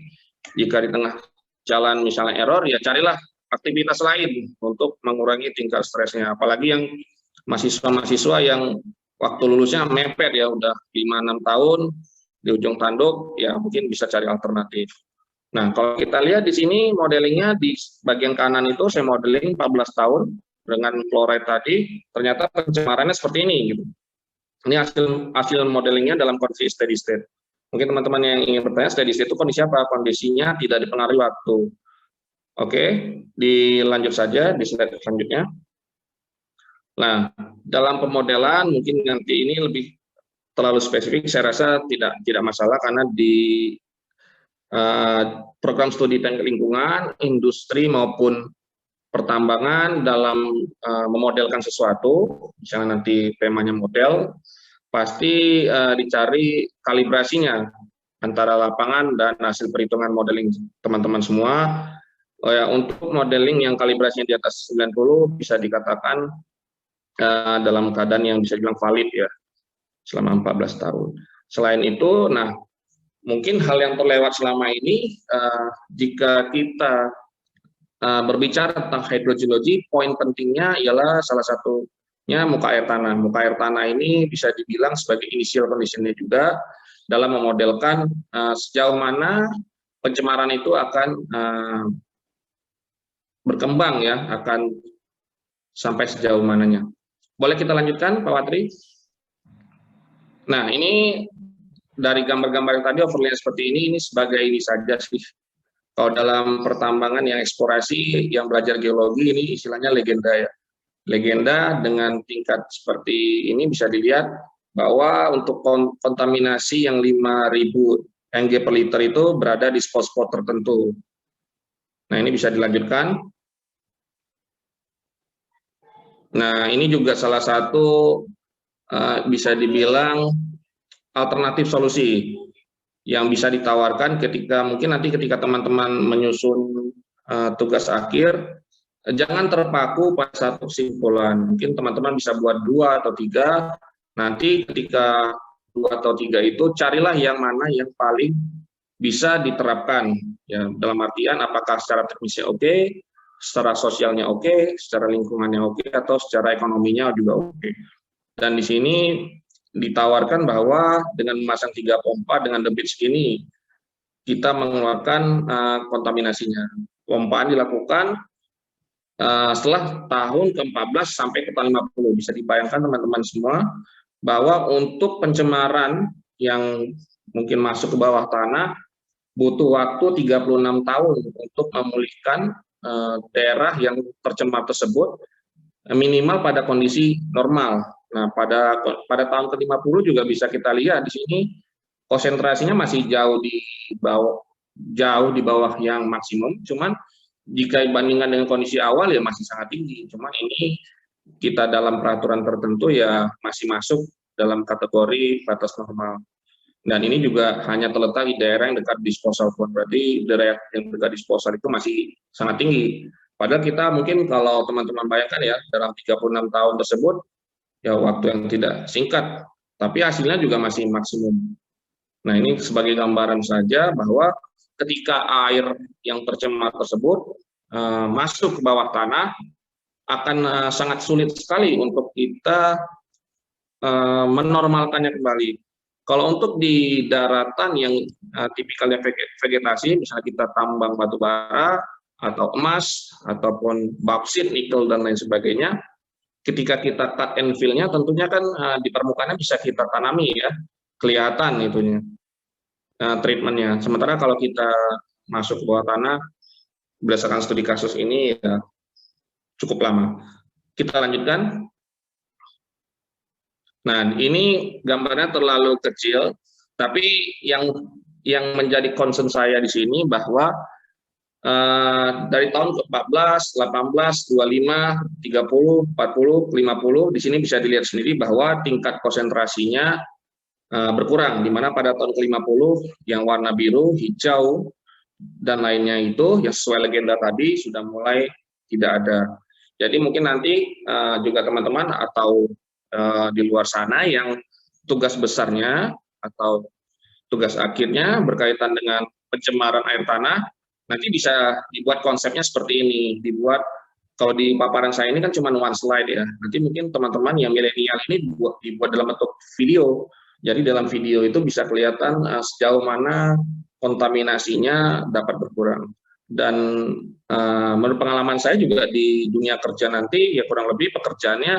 jika di tengah jalan misalnya error, ya carilah aktivitas lain untuk mengurangi tingkat stresnya. Apalagi yang mahasiswa-mahasiswa yang waktu lulusnya mepet ya, udah 5-6 tahun di ujung tanduk, ya mungkin bisa cari alternatif. Nah, kalau kita lihat di sini modelingnya di bagian kanan itu saya modeling 14 tahun dengan fluoride tadi, ternyata pencemarannya seperti ini gitu. Ini hasil modelingnya dalam kondisi steady state. Mungkin teman-teman yang ingin bertanya, steady state itu kondisi apa? Kondisinya tidak dipengaruhi waktu. Oke, dilanjut saja di slide selanjutnya. Nah, dalam pemodelan mungkin nanti ini lebih terlalu spesifik, saya rasa tidak masalah karena di program studi teknik lingkungan, industri maupun pertambangan dalam memodelkan sesuatu, misalnya nanti temanya model, pasti dicari kalibrasinya antara lapangan dan hasil perhitungan modeling teman-teman semua. Untuk modeling yang kalibrasinya di atas 90 bisa dikatakan dalam keadaan yang bisa dibilang valid ya selama 14 tahun. Selain itu, nah mungkin hal yang terlewat selama ini jika kita berbicara tentang hidrogeologi, poin pentingnya ialah salah satunya muka air tanah. Muka air tanah ini bisa dibilang sebagai initial condition-nya juga dalam memodelkan sejauh mana pencemaran itu akan berkembang ya, akan sampai sejauh mananya. Boleh kita lanjutkan Pak Watri? Nah, ini dari gambar-gambar yang tadi overlay seperti ini sebagai ini saja sih. Kalau dalam pertambangan yang eksplorasi, yang belajar geologi, ini istilahnya legenda ya. Legenda dengan tingkat seperti ini bisa dilihat bahwa untuk kontaminasi yang 5.000 Ng per liter itu berada di spot-spot tertentu. Nah, ini bisa dilanjutkan. Nah, ini juga salah satu bisa dibilang alternatif solusi yang bisa ditawarkan ketika teman-teman menyusun tugas akhir, jangan terpaku pada satu kesimpulan. Mungkin teman-teman bisa buat 2 atau 3, nanti ketika 2 atau 3 itu carilah yang mana yang paling bisa diterapkan. Ya, dalam artian apakah secara teknisnya oke, secara sosialnya oke, secara lingkungannya oke, atau secara ekonominya juga oke. Dan di sini ditawarkan bahwa dengan memasang 3 pompa dengan debit segini, kita mengeluarkan kontaminasinya. Pompaan dilakukan setelah tahun ke-14 sampai ke tahun 50. Bisa dibayangkan teman-teman semua, bahwa untuk pencemaran yang mungkin masuk ke bawah tanah, butuh waktu 36 tahun untuk memulihkan daerah yang tercemar tersebut minimal pada kondisi normal. Nah, pada tahun ke-50 juga bisa kita lihat di sini konsentrasinya masih jauh di bawah yang maksimum, cuman jika dibandingkan dengan kondisi awal ya masih sangat tinggi. Cuman ini kita dalam peraturan tertentu ya masih masuk dalam kategori batas normal. Dan ini juga hanya terletak di daerah yang dekat disposal pond. Berarti daerah yang dekat disposal itu masih sangat tinggi. Padahal kita mungkin kalau teman-teman bayangkan ya, dalam 36 tahun tersebut, ya waktu yang tidak singkat, tapi hasilnya juga masih maksimum. Nah, ini sebagai gambaran saja bahwa ketika air yang tercemar tersebut masuk ke bawah tanah, akan sangat sulit sekali untuk kita menormalkannya kembali. Kalau untuk di daratan yang tipikalnya vegetasi, misalnya kita tambang batu bara, atau emas, ataupun bauksit, nikel, dan lain sebagainya, ketika kita cut and fill-nya, tentunya kan di permukaannya bisa kita tanami ya, kelihatan itunya, treatment-nya. Sementara kalau kita masuk ke bawah tanah, berdasarkan studi kasus ini ya cukup lama. Kita lanjutkan. Nah, ini gambarnya terlalu kecil, tapi yang menjadi concern saya di sini bahwa dari tahun ke-14, 18, 25, 30, 40, 50, di sini bisa dilihat sendiri bahwa tingkat konsentrasinya berkurang, di mana pada tahun ke-50 yang warna biru, hijau, dan lainnya itu yang sesuai legenda tadi sudah mulai tidak ada. Jadi mungkin nanti juga teman-teman atau di luar sana yang tugas besarnya atau tugas akhirnya berkaitan dengan pencemaran air tanah, nanti bisa dibuat konsepnya seperti ini. Dibuat, kalau di paparan saya ini kan cuma one slide ya, nanti mungkin teman-teman yang milenial ini dibuat dalam bentuk video. Jadi dalam video itu bisa kelihatan sejauh mana kontaminasinya dapat berkurang. Dan menurut pengalaman saya juga di dunia kerja nanti ya kurang lebih pekerjaannya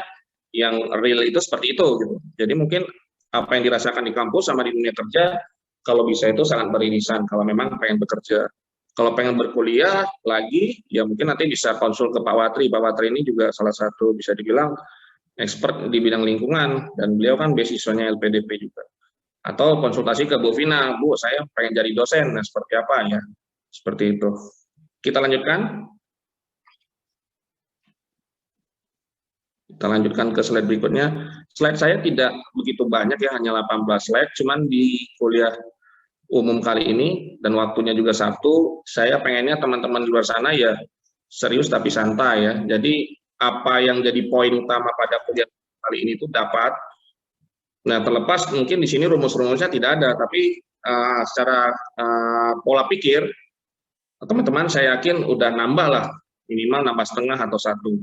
yang real itu seperti itu gitu. Jadi mungkin apa yang dirasakan di kampus sama di dunia kerja kalau bisa itu sangat beririsan kalau memang pengen bekerja. Kalau pengen berkuliah lagi ya mungkin nanti bisa konsul ke Pak Watri. Pak Watri ini juga salah satu bisa dibilang expert di bidang lingkungan dan beliau kan beasiswanya LPDP juga. Atau konsultasi ke Bu Vina, Bu saya pengen jadi dosen, nah seperti apa ya? Seperti itu. Kita lanjutkan. Kita lanjutkan ke slide berikutnya. Slide saya tidak begitu banyak ya, hanya 18 slide, cuman di kuliah umum kali ini, dan waktunya juga Sabtu, saya pengennya teman-teman di luar sana ya serius tapi santai ya. Jadi apa yang jadi poin utama pada kuliah kali ini itu dapat. Nah terlepas mungkin di sini rumus-rumusnya tidak ada, tapi secara pola pikir, teman-teman saya yakin udah nambah lah, minimal nambah setengah atau satu.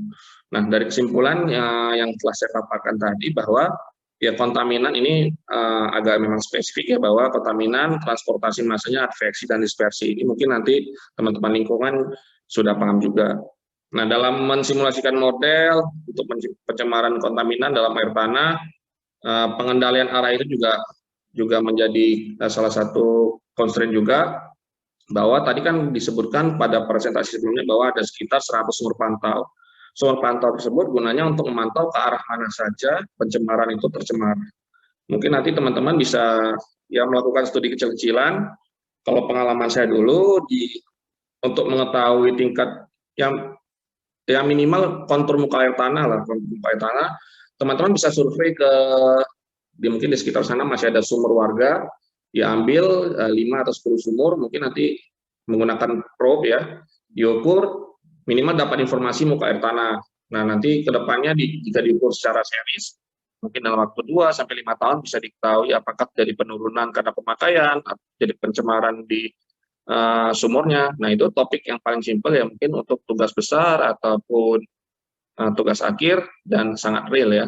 Nah, dari kesimpulan yang telah saya paparkan tadi bahwa ya kontaminan ini agak memang spesifik ya, bahwa kontaminan transportasi massanya, adveksi dan dispersi ini mungkin nanti teman-teman lingkungan sudah paham juga. Nah, dalam mensimulasikan model untuk pencemaran kontaminan dalam air tanah, pengendalian arah itu juga menjadi salah satu constraint juga, bahwa tadi kan disebutkan pada presentasi sebelumnya bahwa ada sekitar 100 sumber pantau. Sumber pantau tersebut gunanya untuk memantau ke arah mana saja pencemaran itu tercemar. Mungkin nanti teman-teman bisa ya melakukan studi kecil-kecilan. Kalau pengalaman saya dulu untuk mengetahui tingkat yang minimal kontur muka air tanah lah, kontur muka air tanah, teman-teman bisa survei mungkin di sekitar sana masih ada sumur warga, diambil 5 atau 10 sumur, mungkin nanti menggunakan probe ya, diukur minimal dapat informasi muka air tanah. Nah, nanti ke depannya jika diukur secara series, mungkin dalam waktu 2-5 tahun bisa diketahui apakah jadi penurunan karena pemakaian, atau jadi pencemaran di sumurnya. Nah, itu topik yang paling simpel ya, mungkin untuk tugas besar ataupun tugas akhir dan sangat real ya.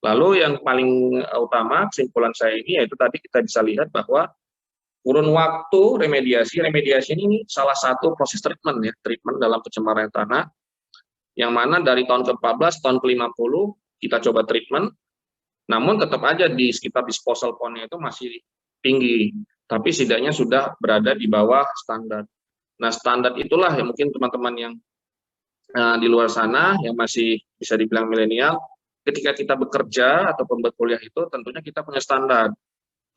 Lalu yang paling utama kesimpulan saya ini yaitu tadi kita bisa lihat bahwa kurun waktu remediasi ini salah satu proses treatment ya, treatment dalam pencemaran tanah, yang mana dari tahun ke-14, tahun ke-50 kita coba treatment, namun tetap aja di sekitar disposal pond-nya itu masih tinggi, tapi setidaknya sudah berada di bawah standar. Nah standar itulah yang mungkin teman-teman yang di luar sana yang masih bisa dibilang milenial, ketika kita bekerja atau berkuliah itu tentunya kita punya standar.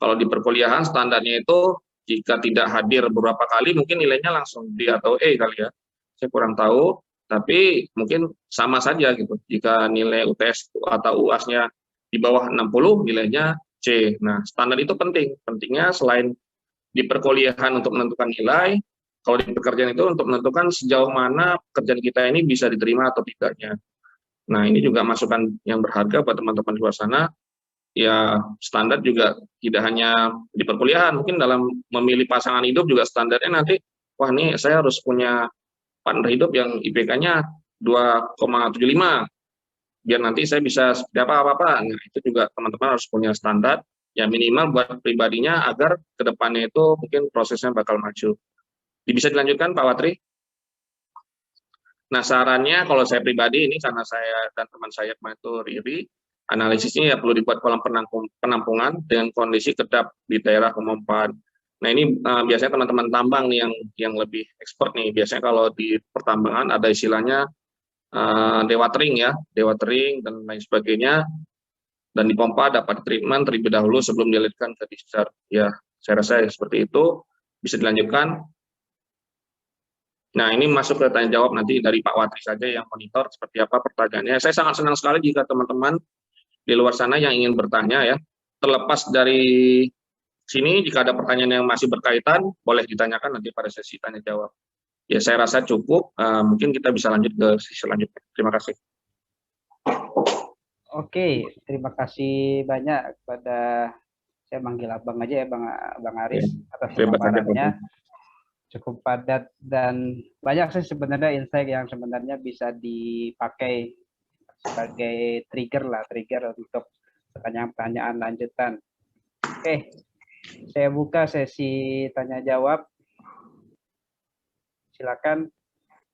Kalau di perkuliahan standarnya itu jika tidak hadir beberapa kali mungkin nilainya langsung D atau E kali ya. Saya kurang tahu, tapi mungkin sama saja gitu. Jika nilai UTS atau UAS-nya di bawah 60, nilainya C. Nah, standar itu penting. Pentingnya selain di perkuliahan untuk menentukan nilai, kalau di pekerjaan itu untuk menentukan sejauh mana pekerjaan kita ini bisa diterima atau tidaknya. Nah, ini juga masukan yang berharga buat teman-teman di luar sana. Ya, standar juga tidak hanya di perkuliahan, mungkin dalam memilih pasangan hidup juga standarnya nanti, wah nih saya harus punya partner hidup yang IPK-nya 2,75, biar nanti saya bisa seperti apa-apa. Nah, itu juga teman-teman harus punya standar, ya minimal buat pribadinya agar kedepannya itu mungkin prosesnya bakal maju. Bisa dilanjutkan Pak Watri? Nah, sarannya kalau saya pribadi ini karena saya dan teman saya kemarin itu Riri, analisisnya ya perlu dibuat kolam penampungan dengan kondisi kedap di daerah Pemompan. Nah, ini biasanya teman-teman tambang nih yang lebih expert nih. Biasanya kalau di pertambangan ada istilahnya dewatering ya, dewatering dan lain sebagainya. Dan di pompa dapat treatment terlebih dahulu sebelum dialirkan ke discharge. Ya, saya rasa seperti itu. Bisa dilanjutkan. Nah, ini masuk ke tanya jawab nanti dari Pak Watri saja yang monitor seperti apa pertanyaannya. Saya sangat senang sekali jika teman-teman di luar sana yang ingin bertanya ya. Terlepas dari sini, jika ada pertanyaan yang masih berkaitan, boleh ditanyakan nanti pada sesi tanya jawab. Ya, saya rasa cukup. Mungkin kita bisa lanjut ke sesi selanjutnya. Terima kasih. Oke, terima kasih banyak kepada, saya manggil abang aja ya, Bang Aris, atas pemaparannya. Cukup padat dan banyak sih sebenarnya insight yang sebenarnya bisa dipakai sebagai trigger untuk pertanyaan-pertanyaan lanjutan. Oke, saya buka sesi tanya jawab. Silakan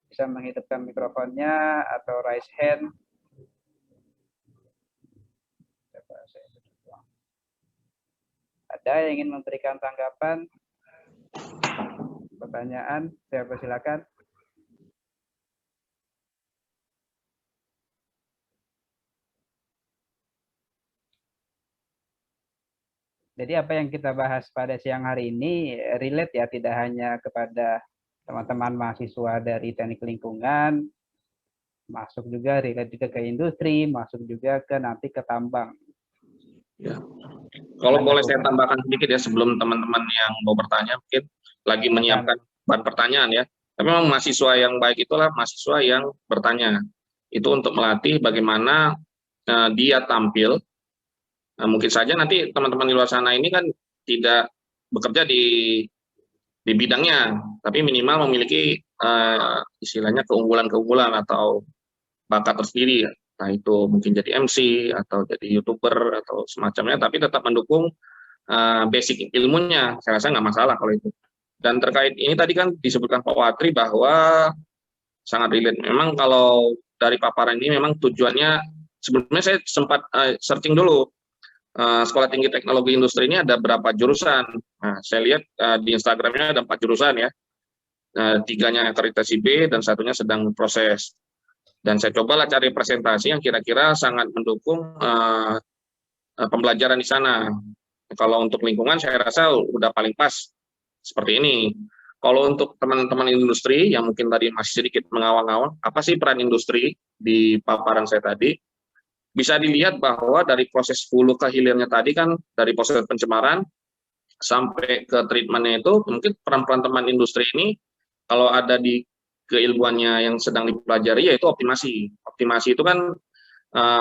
bisa menghidupkan mikrofonnya atau raise hand. Ada yang ingin memberikan tanggapan? Pertanyaan, saya persilakan. Jadi apa yang kita bahas pada siang hari ini relate ya, tidak hanya kepada teman-teman mahasiswa dari teknik lingkungan, masuk juga relate juga ke industri, masuk juga ke nanti ke tambang. Ya. Kalau boleh saya tambahkan sedikit ya sebelum teman-teman yang mau bertanya mungkin lagi menyiapkan bahan pertanyaan ya. Tapi memang mahasiswa yang baik itulah mahasiswa yang bertanya. Itu untuk melatih bagaimana dia tampil. Mungkin saja nanti teman-teman di luar sana ini kan tidak bekerja di bidangnya, tapi minimal memiliki istilahnya keunggulan-keunggulan atau bakat tersendiri. Nah, itu mungkin jadi MC atau jadi YouTuber atau semacamnya, tapi tetap mendukung basic ilmunya. Saya rasa nggak masalah kalau itu. Dan terkait ini tadi kan disebutkan Pak Watri bahwa sangat relate. Memang kalau dari paparan ini memang tujuannya, sebelumnya saya sempat searching dulu. Sekolah Tinggi Teknologi Industri ini ada berapa jurusan. Nah, saya lihat di Instagramnya ada 4 jurusan ya. 3-nya akreditasi B dan 1-nya sedang proses. Dan saya cobalah cari presentasi yang kira-kira sangat mendukung pembelajaran di sana. Kalau untuk lingkungan saya rasa udah paling pas seperti ini. Kalau untuk teman-teman industri yang mungkin tadi masih sedikit mengawang-awang, apa sih peran industri di paparan saya tadi? Bisa dilihat bahwa dari proses hulu ke hilirnya tadi kan, dari proses pencemaran sampai ke treatmentnya itu, mungkin peran-peran teman industri ini kalau ada di keilmuannya yang sedang dipelajari yaitu optimasi. Optimasi itu kan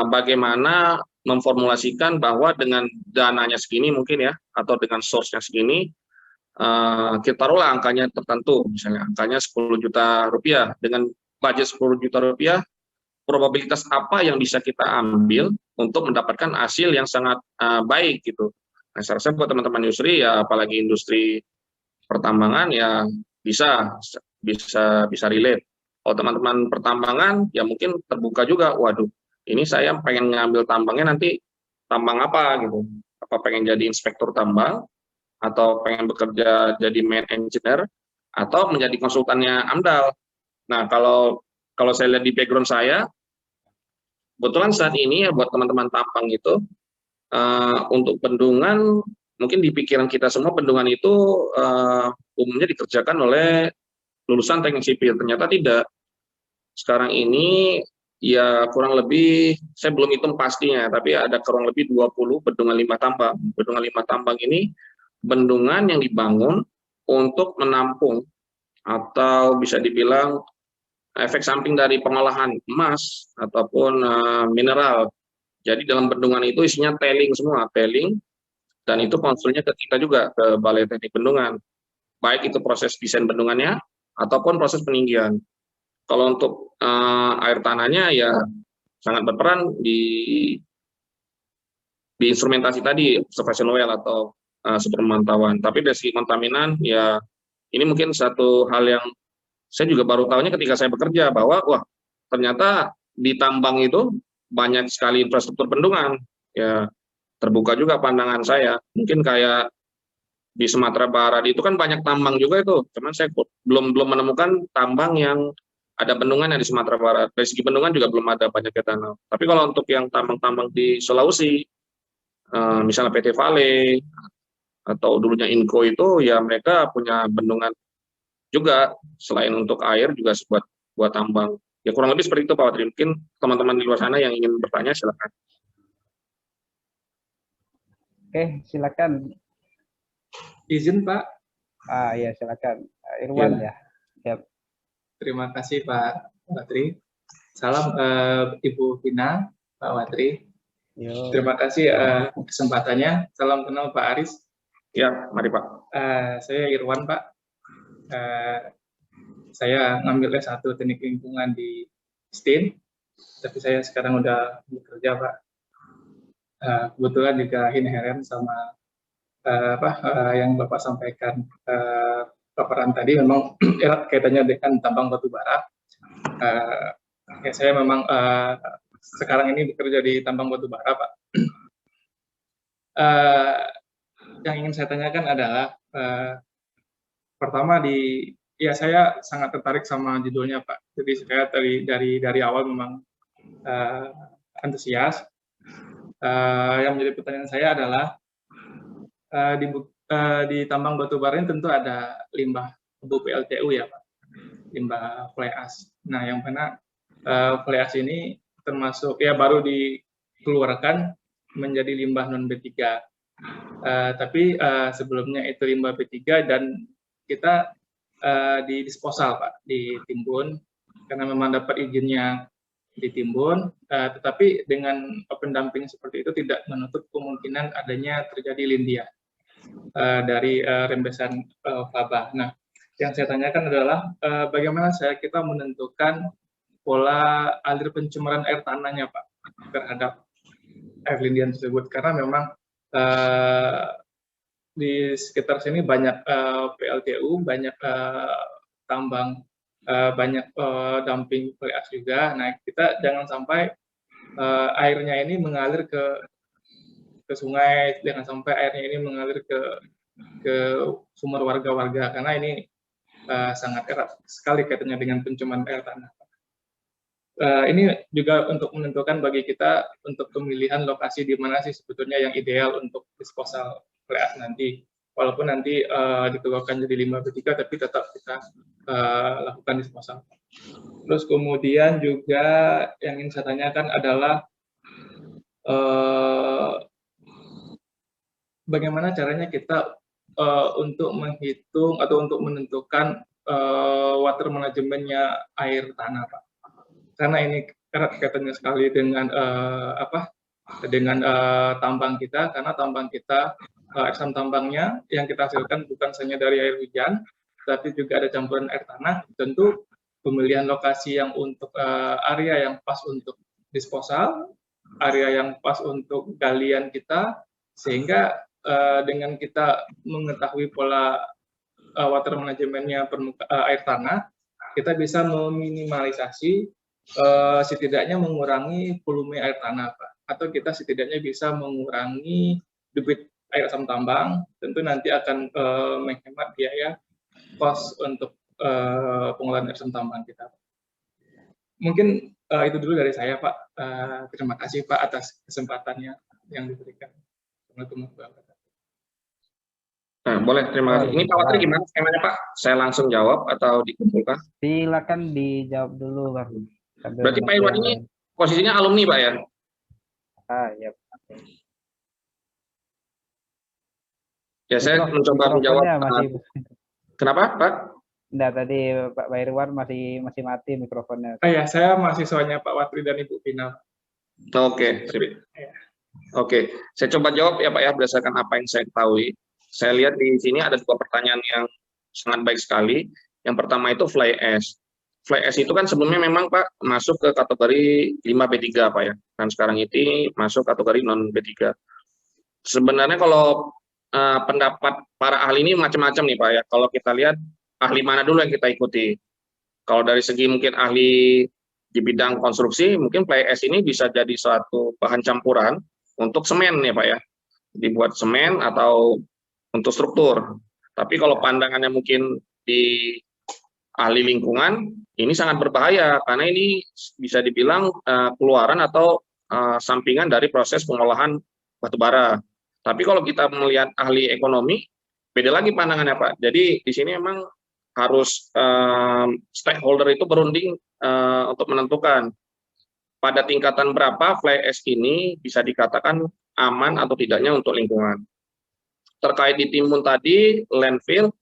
bagaimana memformulasikan bahwa dengan dananya segini mungkin ya, atau dengan source-nya segini, kita taruhlah angkanya tertentu, misalnya angkanya 10 juta rupiah. Dengan budget 10 juta rupiah, probabilitas apa yang bisa kita ambil untuk mendapatkan hasil yang sangat baik gitu. Nah, saya rasa buat teman-teman industri ya, apalagi industri pertambangan ya bisa relate. Kalau teman-teman pertambangan ya mungkin terbuka juga, waduh ini saya pengen ngambil tambangnya nanti tambang apa gitu, apa pengen jadi inspektur tambang atau pengen bekerja jadi main engineer atau menjadi konsultannya AMDAL. Nah, kalau kalau saya lihat di background saya, kebetulan saat ini ya buat teman-teman tambang itu, untuk bendungan, mungkin di pikiran kita semua bendungan itu umumnya dikerjakan oleh lulusan teknik sipil. Ternyata tidak. Sekarang ini ya kurang lebih, saya belum hitung pastinya, tapi ada kurang lebih 20 bendungan limbah tambang. Bendungan limbah tambang ini bendungan yang dibangun untuk menampung atau bisa dibilang efek samping dari pengolahan emas ataupun mineral. Jadi dalam bendungan itu isinya tailing semua, tailing, dan itu konsulnya ke kita juga, ke Balai Teknik Bendungan. Baik itu proses desain bendungannya ataupun proses peninggian. Kalau untuk air tanahnya ya sangat berperan di instrumentasi tadi, observation well atau super pemantauan. Tapi dari segi kontaminan ya ini mungkin satu hal yang saya juga baru tahunya ketika saya bekerja, bahwa wah ternyata di tambang itu banyak sekali infrastruktur bendungan. Ya terbuka juga pandangan saya. Mungkin kayak di Sumatera Barat itu kan banyak tambang juga itu, cuman saya belum menemukan tambang yang ada bendungan yang di Sumatera Barat. Dari segi bendungan juga belum ada banyak etanol. Tapi kalau untuk yang tambang-tambang di Sulawesi, misalnya PT Vale atau dulunya Inco itu, ya mereka punya bendungan juga, selain untuk air juga buat tambang. Ya kurang lebih seperti itu Pak Watri. Mungkin teman-teman di luar sana yang ingin bertanya silakan. Oke, silakan. Izin Pak. Ya silakan. Irwan ya. Terima kasih Pak Watri. Salam Ibu Vina, Pak Watri. Yo. Terima kasih kesempatannya. Salam kenal Pak Aris. Ya, mari Pak. Saya Irwan Pak. Saya ngambil S1 Teknik Lingkungan di STIN, tapi saya sekarang udah bekerja Pak. Kebetulan juga inherent sama yang Bapak sampaikan paparan tadi, memang erat kaitannya dengan tambang batu bara. Saya memang sekarang ini bekerja di tambang batu bara Pak. Yang ingin saya tanyakan adalah pertama ya saya sangat tertarik sama judulnya Pak. Jadi saya dari awal memang antusias. Yang menjadi pertanyaan saya adalah di tambang batu bara ini tentu ada limbah abu PLTU ya Pak, limbah fly ash. Nah yang mana fly ash ini termasuk ya baru dikeluarkan menjadi limbah non B3. Tapi sebelumnya itu limbah B3 dan kita di disposal Pak, ditimbun karena memang dapat izinnya ditimbun, tetapi dengan open dumping seperti itu tidak menutup kemungkinan adanya terjadi lindia dari rembesan faba. Nah, yang saya tanyakan adalah bagaimana kita menentukan pola alir pencemaran air tanahnya Pak terhadap air lindian tersebut, karena memang di sekitar sini banyak PLTU, banyak tambang, banyak dumping fly ash juga. Nah, kita jangan sampai airnya ini mengalir ke sungai, jangan sampai airnya ini mengalir ke sumber warga-warga, karena ini sangat erat sekali kaitannya dengan pencemaran air tanah. Ini juga untuk menentukan bagi kita untuk pemilihan lokasi di mana sih sebetulnya yang ideal untuk disposal fly ash nanti. Walaupun nanti dikeluarkan jadi limbah B3, tapi tetap kita lakukan disposal. Terus kemudian juga yang ingin saya tanyakan adalah bagaimana caranya kita untuk menghitung atau untuk menentukan water manajemennya air tanah Pak. Karena ini erat kaitannya sekali dengan dengan tambang kita, karena tambang kita asam tambangnya yang kita hasilkan bukan hanya dari air hujan, tapi juga ada campuran air tanah. Tentu pemilihan lokasi yang untuk area yang pas untuk disposal, area yang pas untuk galian kita, sehingga dengan kita mengetahui pola water manajemennya air tanah, kita bisa meminimalisasi setidaknya mengurangi volume air tanah Pak, atau kita setidaknya bisa mengurangi debit air asam tambang. Tentu nanti akan menghemat biaya cost untuk pengolahan air asam tambang kita. Mungkin itu dulu dari saya, Pak. Terima kasih, Pak, atas kesempatannya yang diberikan. Assalamualaikum warahmatullahi wabarakatuh. Nah, boleh, terima kasih. Ini Pak Watri gimana skemanya, Pak? Saya langsung jawab atau dikumpulkan? Silakan dijawab dulu, Bang. Berarti Pak Irwan ini posisinya alumni, Pak ya? Ya. Ya, saya mencoba menjawab. Kenapa, Pak? Enggak, tadi Pak Irwan masih mati mikrofonnya. Ya, saya mahasiswanya Pak Watri dan Ibu Pina. Oke, Oke, saya coba jawab ya Pak ya, berdasarkan apa yang saya ketahui. Saya lihat di sini ada 2 pertanyaan yang sangat baik sekali. Yang pertama itu fly ash. Fly ash itu kan sebelumnya memang Pak masuk ke kategori 5B3 Pak ya. Dan sekarang ini masuk kategori non B3. Sebenarnya kalau pendapat para ahli ini macam-macam nih Pak ya. Kalau kita lihat ahli mana dulu yang kita ikuti. Kalau dari segi mungkin ahli di bidang konstruksi, mungkin fly ash ini bisa jadi suatu bahan campuran untuk semen ya Pak ya. Dibuat semen atau untuk struktur. Tapi kalau pandangannya mungkin di ahli lingkungan, ini sangat berbahaya karena ini bisa dibilang keluaran atau sampingan dari proses pengolahan batubara. Tapi kalau kita melihat ahli ekonomi, beda lagi pandangannya Pak. Jadi di sini memang harus stakeholder itu berunding untuk menentukan pada tingkatan berapa fly ash ini bisa dikatakan aman atau tidaknya untuk lingkungan. Terkait di timbun tadi, landfill,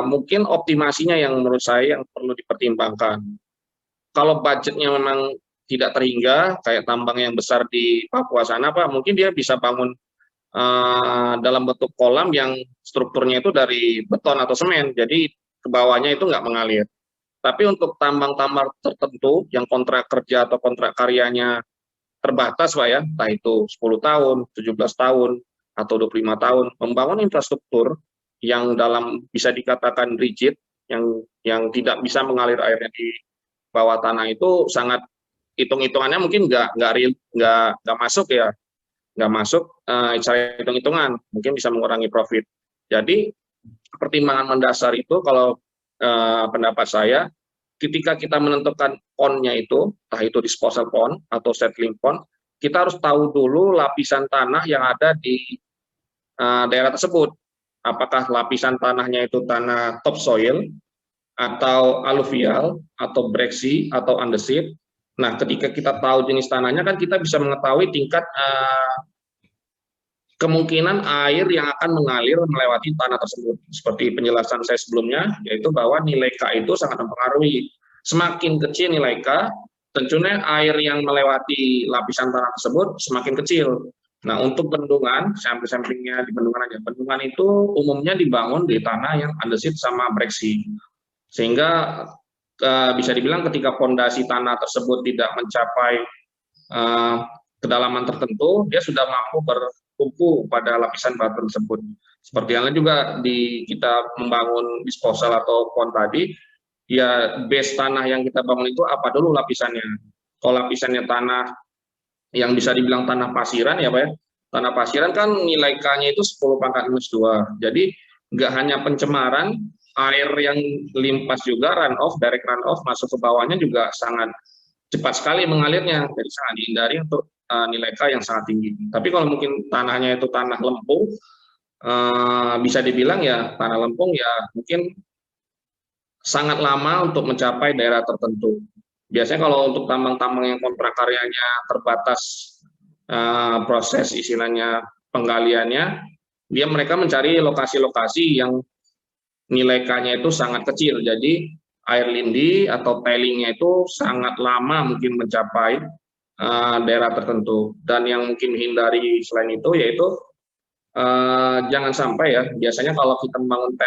mungkin optimasinya yang menurut saya yang perlu dipertimbangkan. Kalau budgetnya memang tidak terhingga, kayak tambang yang besar di Papua sana, Pak, mungkin dia bisa bangun dalam bentuk kolam yang strukturnya itu dari beton atau semen, jadi ke bawahnya itu nggak mengalir. Tapi untuk tambang-tambang tertentu yang kontrak kerja atau kontrak karyanya terbatas, Pak ya, entah itu 10 tahun, 17 tahun, atau 25 tahun, membangun infrastruktur yang dalam bisa dikatakan rigid, yang tidak bisa mengalir airnya di bawah tanah itu sangat hitung-hitungannya mungkin nggak masuk ya, nggak masuk cara hitung-hitungan, mungkin bisa mengurangi profit. Jadi pertimbangan mendasar itu kalau pendapat saya, ketika kita menentukan pondnya itu, entah itu disposal pond atau settling pond, kita harus tahu dulu lapisan tanah yang ada di daerah tersebut. Apakah lapisan tanahnya itu tanah topsoil, atau aluvial, atau breksi, atau andesit. Nah, ketika kita tahu jenis tanahnya, kan kita bisa mengetahui tingkat kemungkinan air yang akan mengalir melewati tanah tersebut. Seperti penjelasan saya sebelumnya, yaitu bahwa nilai K itu sangat mempengaruhi. Semakin kecil nilai K, tentunya air yang melewati lapisan tanah tersebut semakin kecil. Nah, untuk bendungan, sampling-samplingnya di bendungan aja. Bendungan itu umumnya dibangun di tanah yang andesit sama breksi. Sehingga bisa dibilang ketika fondasi tanah tersebut tidak mencapai kedalaman tertentu, dia sudah mampu bertumpu pada lapisan batu tersebut. Seperti halnya juga di kita membangun disposal atau pond tadi, ya base tanah yang kita bangun itu apa dulu lapisannya. Kalau lapisannya tanah yang bisa dibilang tanah pasiran ya Pak ya, tanah pasiran kan nilai K-nya itu 10⁻². Jadi nggak hanya pencemaran, air yang limpas juga runoff, direct runoff masuk ke bawahnya juga sangat cepat sekali mengalirnya, jadi sangat dihindari untuk nilai K yang sangat tinggi. Tapi kalau mungkin tanahnya itu tanah lempung, bisa dibilang ya tanah lempung ya mungkin sangat lama untuk mencapai daerah tertentu. Biasanya kalau untuk tambang-tambang yang kontrak karyanya terbatas proses istilahnya penggaliannya, mereka mencari lokasi-lokasi yang nilai K-nya itu sangat kecil. Jadi air lindi atau tailingnya itu sangat lama mungkin mencapai daerah tertentu. Dan yang mungkin hindari selain itu yaitu jangan sampai ya, biasanya kalau kita membangun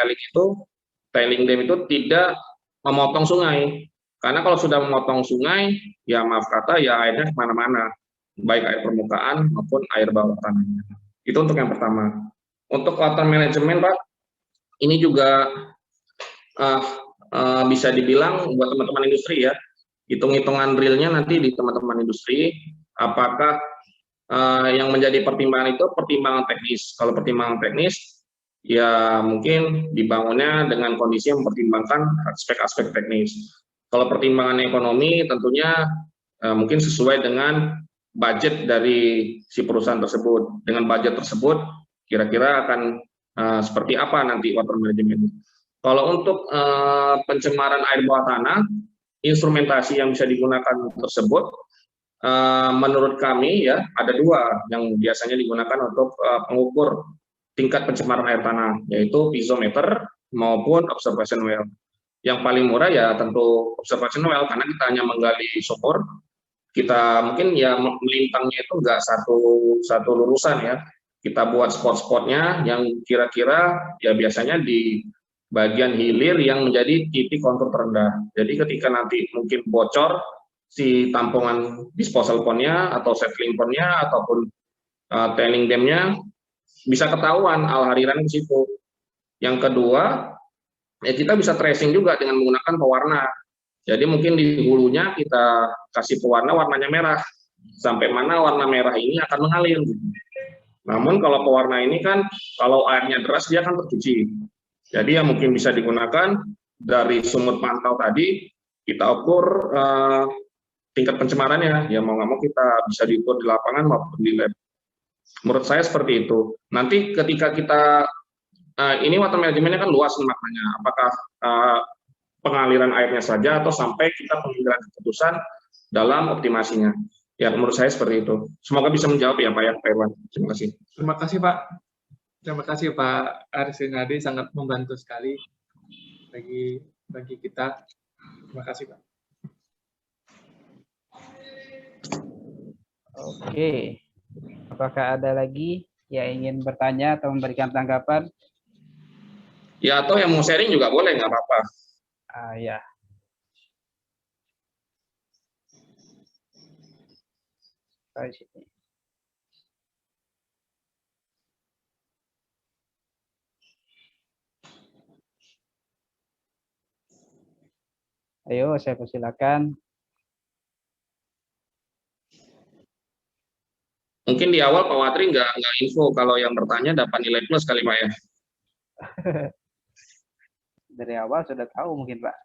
tailing dam itu tidak memotong sungai. Karena kalau sudah memotong sungai, ya maaf kata, ya airnya kemana-mana, baik air permukaan maupun air bawah tanahnya. Itu untuk yang pertama. Untuk water management, Pak, ini juga bisa dibilang buat teman-teman industri ya, hitung-hitungan realnya nanti di teman-teman industri, apakah yang menjadi pertimbangan itu pertimbangan teknis. Kalau pertimbangan teknis, ya mungkin dibangunnya dengan kondisi yang mempertimbangkan aspek-aspek teknis. Kalau pertimbangan ekonomi tentunya mungkin sesuai dengan budget dari si perusahaan tersebut. Dengan budget tersebut kira-kira akan seperti apa nanti water management. Kalau untuk pencemaran air bawah tanah, instrumentasi yang bisa digunakan tersebut menurut kami ya ada dua yang biasanya digunakan untuk pengukur tingkat pencemaran air tanah, yaitu piezometer maupun observation well. Yang paling murah ya tentu observation well, karena kita hanya menggali sumur, kita mungkin ya melintangnya itu enggak satu lurusan ya, kita buat spot-spotnya yang kira-kira ya biasanya di bagian hilir yang menjadi titik kontur terendah. Jadi ketika nanti mungkin bocor si tampungan disposal pondnya atau settling pondnya ataupun tailing dam-nya bisa ketahuan al-hariran di situ. Yang kedua, ya kita bisa tracing juga dengan menggunakan pewarna. Jadi mungkin di hulunya kita kasih pewarna warnanya merah, sampai mana warna merah ini akan mengalir. Namun kalau pewarna ini kan kalau airnya deras dia akan tercuci. Jadi yang mungkin bisa digunakan dari sumur pantau tadi kita ukur tingkat pencemarannya. Ya mau nggak mau kita bisa diukur di lapangan maupun di lab. Menurut saya seperti itu. Nanti ketika kita ini water manajemennya kan luas maknanya. Apakah pengaliran airnya saja atau sampai kita pengambilan keputusan dalam optimasinya. Ya menurut saya seperti itu. Semoga bisa menjawab ya Pak ya, Pak Irwan. Terima kasih. Terima kasih Pak. Terima kasih Pak Aris Rinaldi, sangat membantu sekali bagi kita. Terima kasih Pak. Oke. Apakah ada lagi yang ingin bertanya atau memberikan tanggapan? Ya atau yang mau sharing juga boleh, nggak apa-apa. Ya. Ayo, saya persilakan. Mungkin di awal Pak Watri nggak info kalau yang bertanya dapat nilai plus kali Pak ya. Dari awal sudah tahu mungkin Pak.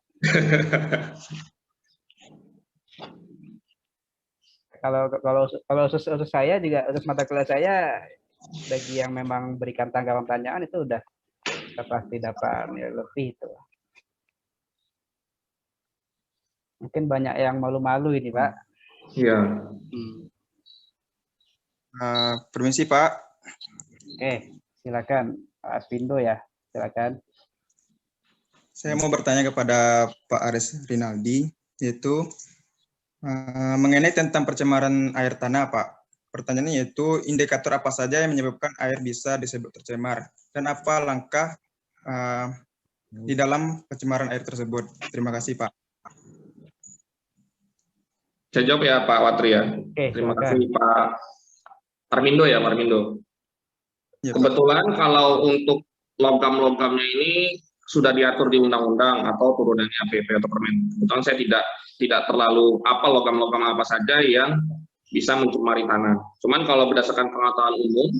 kalau usus saya juga, usus mata kuliah saya, bagi yang memang berikan tanggapan pertanyaan itu udah pasti dapat nilai lebih itu. Mungkin banyak yang malu-malu ini Pak. Iya. Permisi Pak. Oke, silakan Pak Asvindo ya, silakan. Saya mau bertanya kepada Pak Aris Rinaldi, yaitu mengenai tentang pencemaran air tanah, Pak. Pertanyaannya yaitu indikator apa saja yang menyebabkan air bisa disebut tercemar dan apa langkah di dalam pencemaran air tersebut. Terima kasih, Pak. Saya jawab ya Pak Watri ya. Oke, Terima silakan. kasih Pak Armindo ya, Pak Armindo. Ya, Kebetulan kalau untuk logam-logamnya ini sudah diatur di undang-undang atau turunannya PP atau Permen. Kebetulan saya tidak terlalu apa logam-logam apa saja yang bisa mencemari tanah. Cuman kalau berdasarkan pengetahuan umum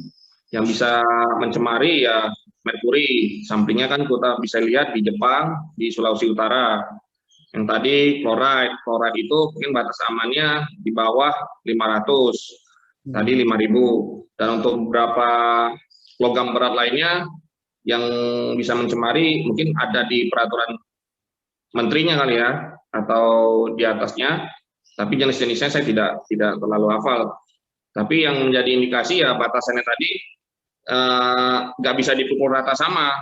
yang bisa mencemari ya merkuri. Sampingnya kan kita bisa lihat di Jepang, di Sulawesi Utara. Yang tadi chloride itu mungkin batas amannya di bawah 500. Tadi 5.000. Dan untuk beberapa logam berat lainnya yang bisa mencemari mungkin ada di peraturan menterinya kali ya atau di atasnya, tapi jenis-jenisnya saya tidak terlalu hafal. Tapi yang menjadi indikasi ya batasannya tadi nggak bisa dipukul rata sama.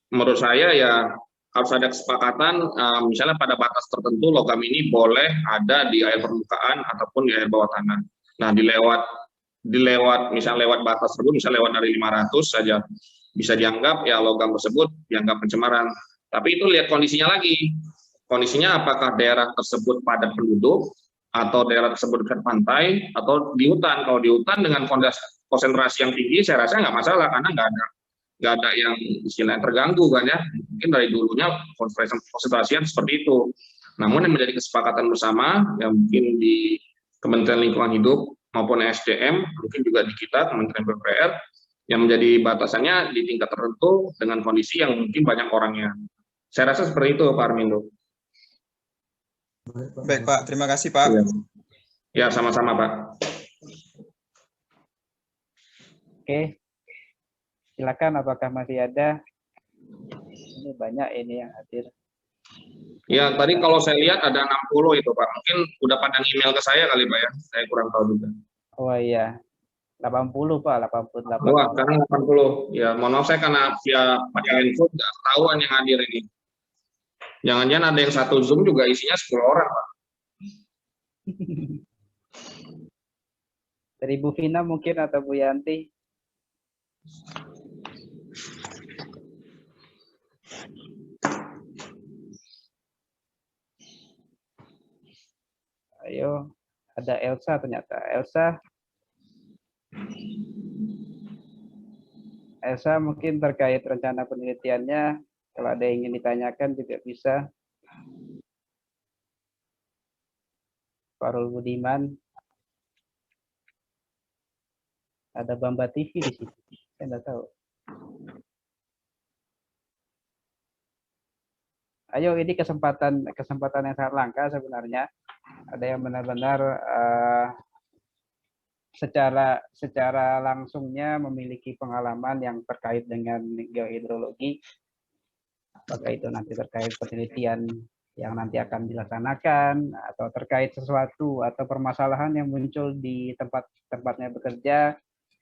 Menurut saya ya harus ada kesepakatan, misalnya pada batas tertentu logam ini boleh ada di air permukaan ataupun di air bawah tanah. Nah misalnya lewat batas tersebut, misalnya lewat dari 500 saja bisa dianggap ya logam tersebut dianggap pencemaran. Tapi itu lihat kondisinya lagi. Kondisinya apakah daerah tersebut padat penduduk atau daerah tersebut dekat pantai atau di hutan. Kalau di hutan dengan konsentrasi yang tinggi saya rasa nggak masalah karena nggak ada yang istilahnya terganggu kan ya. Mungkin dari dulunya konsentrasinya seperti itu. Namun yang menjadi kesepakatan bersama yang mungkin di Kementerian Lingkungan Hidup maupun SDM, mungkin juga di kita Kementerian PUPR, yang menjadi batasannya di tingkat tertentu dengan kondisi yang mungkin banyak orangnya. Saya rasa seperti itu Pak Armindo. Baik Pak, terima kasih Pak. Ya, sama-sama Pak. Oke, silakan apakah masih ada? Ini banyak ini yang hadir. Ya, tadi kalau saya lihat ada 60 itu Pak. Mungkin udah pada email ke saya kali Pak ya. Saya kurang tahu juga. Oh iya, 80 Pak, 88. Wah, sekarang 80. Ya, mohon maaf saya karena via pakai handphone nggak ketahuan yang hadir ini. Jangan-jangan ada yang satu Zoom juga isinya 10 orang Pak. Dari Bu Vina mungkin atau Bu Yanti. Ayo, ada Elsa ternyata. Elsa mungkin terkait rencana penelitiannya, kalau ada yang ingin ditanyakan juga bisa. Farul Budiman. Ada Bamba TV di sini. Saya nggak tahu. Ayo, ini kesempatan yang sangat langka sebenarnya. Ada yang benar-benar secara langsungnya memiliki pengalaman yang terkait dengan geohidrologi. Apakah itu nanti terkait penelitian yang nanti akan dilaksanakan, atau terkait sesuatu atau permasalahan yang muncul di tempatnya bekerja,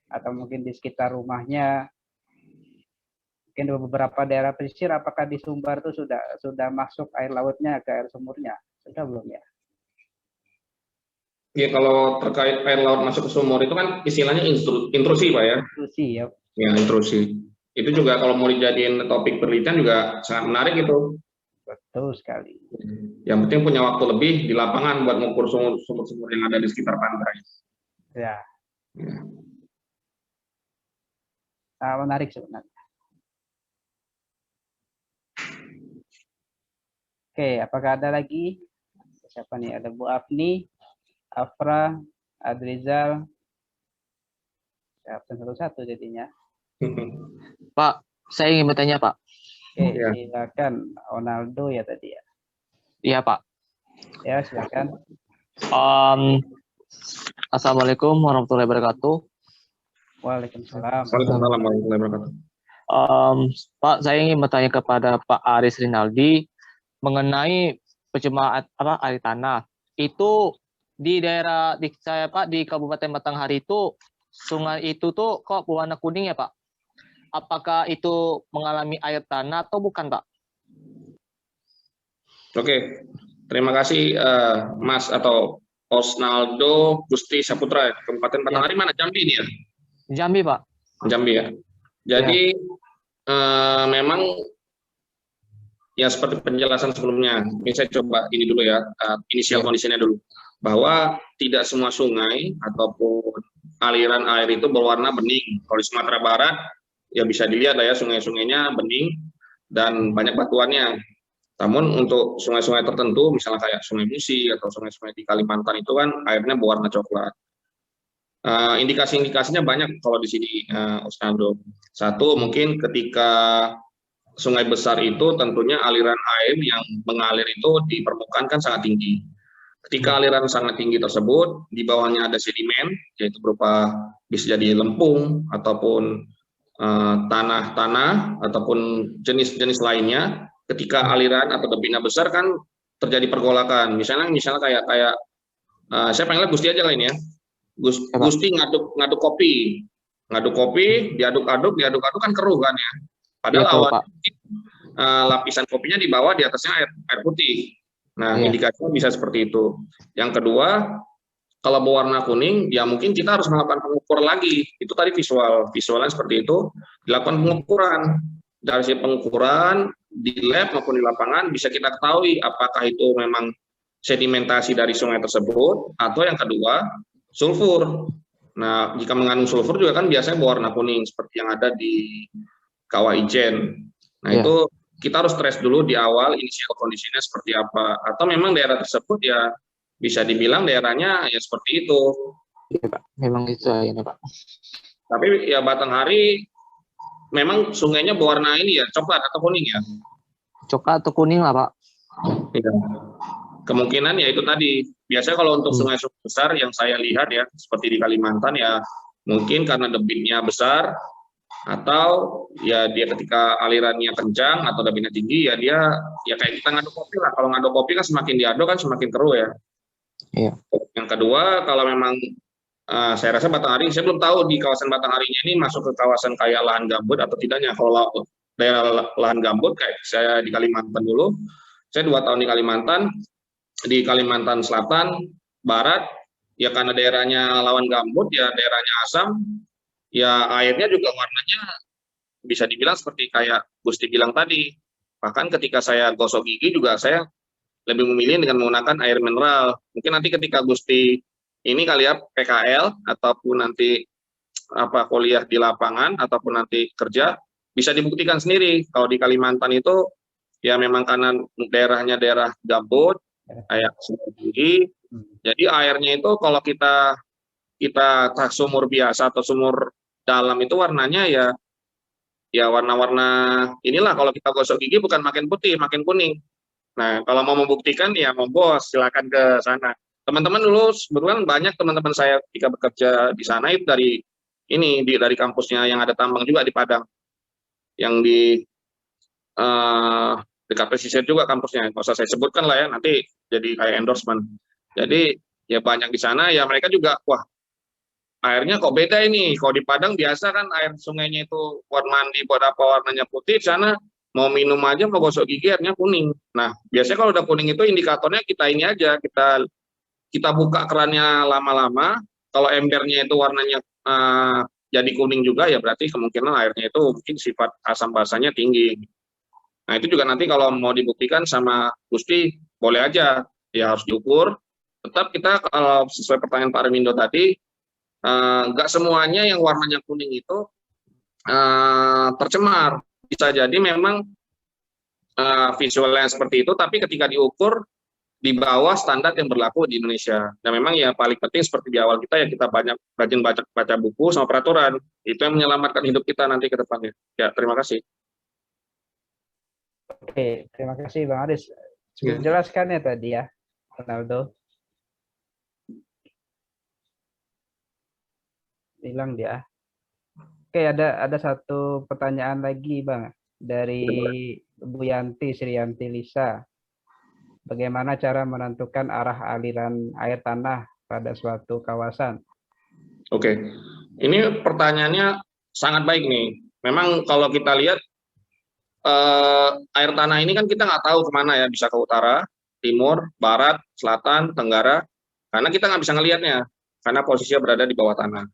atau mungkin di sekitar rumahnya. Mungkin di beberapa daerah pesisir, apakah di Sumbar itu sudah masuk air lautnya ke air sumurnya? Sudah belum ya? Ya, kalau terkait air laut masuk ke sumur itu kan istilahnya intrusi Pak ya. Intrusi ya. Ya, intrusi. Itu juga kalau mau dijadiin topik penelitian juga sangat menarik itu. Betul sekali. Yang penting punya waktu lebih di lapangan buat mengukur sumur-sumur yang ada di sekitar pantai. Ya. Ya. Menarik sebenarnya. Oke, apakah ada lagi? Siapa nih? Ada Bu Afni, Afra, Adrizal. Absen satu-satu jadinya. Pak, saya ingin bertanya, Pak. Oke, Ya. silakan. Ronaldo ya tadi ya. Iya, Pak. Ya, silakan. Assalamualaikum warahmatullahi wabarakatuh. Waalaikumsalam. Waalaikumsalam warahmatullahi wabarakatuh. Pak, saya ingin bertanya kepada Pak Aris Rinaldi mengenai pencemaran air tanah. Itu di daerah saya Pak di Kabupaten Batanghari itu sungai itu tuh kok berwarna kuning ya Pak? Apakah itu mengalami air tanah atau bukan Pak? Oke, terima kasih Mas atau Osnaldo Gusti Saputra, Kabupaten Batanghari mana? Jambi ini ya? Jambi Pak. Jambi ya. Jadi memang ya seperti penjelasan sebelumnya. Ini saya coba ini dulu ya, inisial kondisinya dulu. Bahwa tidak semua sungai ataupun aliran air itu berwarna bening. Kalau di Sumatera Barat ya bisa dilihat lah ya, sungai-sungainya bening dan banyak batuannya. Namun untuk sungai-sungai tertentu, misalnya kayak Sungai Musi atau sungai-sungai di Kalimantan itu kan airnya berwarna coklat. Indikasi-indikasinya banyak kalau di sini, Osnaldo. Satu, mungkin ketika sungai besar itu tentunya aliran air yang mengalir itu di permukaan kan sangat tinggi. Ketika aliran sangat tinggi tersebut, di bawahnya ada sedimen, yaitu berupa bisa jadi lempung ataupun tanah-tanah ataupun jenis-jenis lainnya. Ketika aliran atau debitnya besar kan terjadi pergolakan. Misalnya kayak saya panggilnya Gusti aja lah ini ya. Gusti ngaduk kopi, diaduk-aduk kan keruh kan ya. Padahal awalnya lapisan kopinya di bawah, di atasnya air putih. Nah, indikasinya bisa seperti itu. Yang kedua, kalau berwarna kuning, ya mungkin kita harus melakukan pengukuran lagi. Itu tadi visualnya seperti itu, dilakukan pengukuran. Dari hasil pengukuran di lab maupun di lapangan bisa kita ketahui apakah itu memang sedimentasi dari sungai tersebut, atau yang kedua sulfur. Nah, jika mengandung sulfur juga kan biasanya berwarna kuning seperti yang ada di Kawah Ijen. Nah, itu kita harus trace dulu di awal inisial kondisinya seperti apa, atau memang daerah tersebut ya bisa dibilang daerahnya ya seperti itu. Iya Pak, memang itu ya Pak. Tapi ya Batanghari memang sungainya berwarna ini ya, coklat atau kuning ya? Coklat atau kuning lah Pak. Ya. kemungkinan ya itu tadi. Biasanya kalau untuk sungai-sungai besar yang saya lihat ya, seperti di Kalimantan ya, mungkin karena debitnya besar, atau ya dia ketika alirannya kencang atau debitnya tinggi, ya dia ya kayak kita ngaduk kopi lah. Kalau ngaduk kopi kan semakin diaduk kan semakin keruh ya. Iya. Yang kedua, kalau memang saya rasa Batanghari, saya belum tahu di kawasan Batangharinya ini masuk ke kawasan kayak lahan gambut atau tidaknya. Kalau daerah lahan gambut kayak saya di Kalimantan dulu, saya 2 tahun di Kalimantan Selatan, Barat, ya karena daerahnya lawan gambut, ya daerahnya asam, ya airnya juga warnanya bisa dibilang seperti kayak Gusti bilang tadi. Bahkan ketika saya gosok gigi juga saya lebih memilih dengan menggunakan air mineral. Mungkin nanti ketika Gusti ini kali ya PKL ataupun nanti kuliah di lapangan ataupun nanti kerja bisa dibuktikan sendiri kalau di Kalimantan itu ya memang karena daerahnya daerah gambut kayak sungai tinggi, jadi airnya itu kalau kita sumur biasa atau sumur dalam itu warnanya ya warna-warna inilah, kalau kita gosok gigi bukan makin putih makin kuning. Nah, kalau mau membuktikan ya monggo silakan ke sana. Teman-teman dulu kebetulan banyak teman-teman saya ketika bekerja di sana itu dari kampusnya yang ada tambang juga di Padang, yang di dekat pesisir juga kampusnya, nggak usah saya sebutkan lah ya, nanti jadi kayak endorsement. Jadi ya banyak di sana ya mereka juga, wah airnya kok beda ini, kalau di Padang biasa kan air sungainya itu buat mandi buat apa warnanya putih, di sana mau minum aja mau gosok gigi airnya kuning. Nah biasanya kalau udah kuning itu indikatornya kita ini aja, kita buka kerannya lama-lama, kalau embernya itu warnanya jadi kuning juga ya berarti kemungkinan airnya itu mungkin sifat asam basanya tinggi. Nah itu juga nanti kalau mau dibuktikan sama Gusti boleh aja, ya harus diukur. Tetap kita kalau sesuai pertanyaan Pak Remindo tadi, nggak semuanya yang warnanya kuning itu tercemar. Bisa jadi memang visualnya seperti itu, tapi ketika diukur di bawah standar yang berlaku di Indonesia. Dan memang ya paling penting seperti di awal kita ya kita rajin baca buku sama peraturan. Itu yang menyelamatkan hidup kita nanti ke depannya. Ya terima kasih. Oke, terima kasih Bang Aris. Sudah jelaskan ya tadi ya, Ronaldo. Hilang dia. Oke, ada satu pertanyaan lagi Bang dari Bu Yanti Sriyanti Lisa. Bagaimana cara menentukan arah aliran air tanah pada suatu kawasan? Oke, ini pertanyaannya sangat baik nih. Memang kalau kita lihat air tanah ini kan kita nggak tahu kemana ya, bisa ke utara, timur, barat, selatan, tenggara, karena kita nggak bisa ngelihatnya, karena posisinya berada di bawah tanah.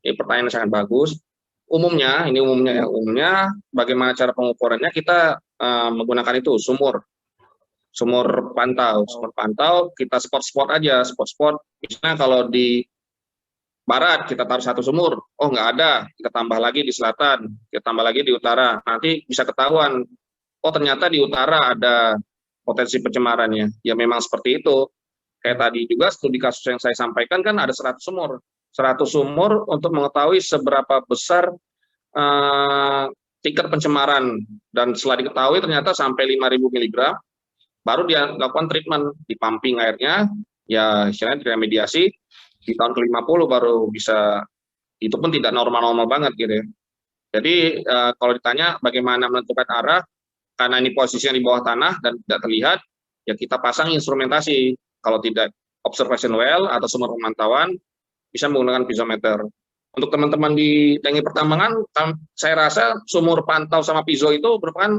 Ini pertanyaan sangat bagus. Umumnya bagaimana cara pengukurannya, kita menggunakan itu sumur pantau, kita spot aja, misalnya kalau di barat kita taruh satu sumur, oh nggak ada, kita tambah lagi di selatan, kita tambah lagi di utara, nanti bisa ketahuan, oh ternyata di utara ada potensi pencemarannya. Ya memang seperti itu. Kayak tadi juga studi kasus yang saya sampaikan kan ada 100 sumur untuk mengetahui seberapa besar tingkat pencemaran, dan setelah diketahui ternyata sampai 5.000 mg, baru dia lakukan treatment, dipumping airnya, ya istilahnya diremediasi. Di tahun ke-50 baru bisa, itu pun tidak normal-normal banget gitu ya. Jadi kalau ditanya bagaimana menentukan arah, karena ini posisinya di bawah tanah dan tidak terlihat, ya kita pasang instrumentasi. Kalau tidak observation well atau sumur pemantauan, bisa menggunakan piezometer. Untuk teman-teman di teknik pertambangan, saya rasa sumur pantau sama piezo itu merupakan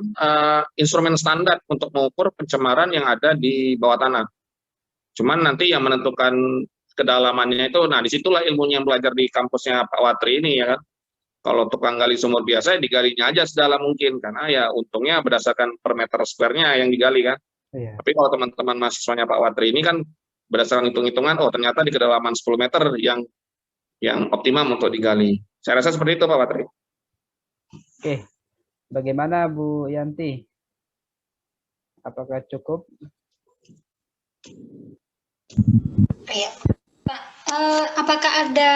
instrumen standar untuk mengukur pencemaran yang ada di bawah tanah. Cuman nanti yang menentukan kedalamannya itu, nah disitulah ilmunya yang belajar di kampusnya Pak Watri ini ya kan. Kalau tukang gali sumur biasa, digalinya aja sedalam mungkin, karena ya untungnya berdasarkan per meter square-nya yang digali kan. Iya. Tapi kalau teman-teman mahasiswanya Pak Watri ini kan berdasarkan hitung-hitungan, oh ternyata di kedalaman 10 meter yang optimum untuk digali. Saya rasa seperti itu Pak Watri. Oke, bagaimana Bu Yanti? Apakah cukup? Iya. Pak, apakah ada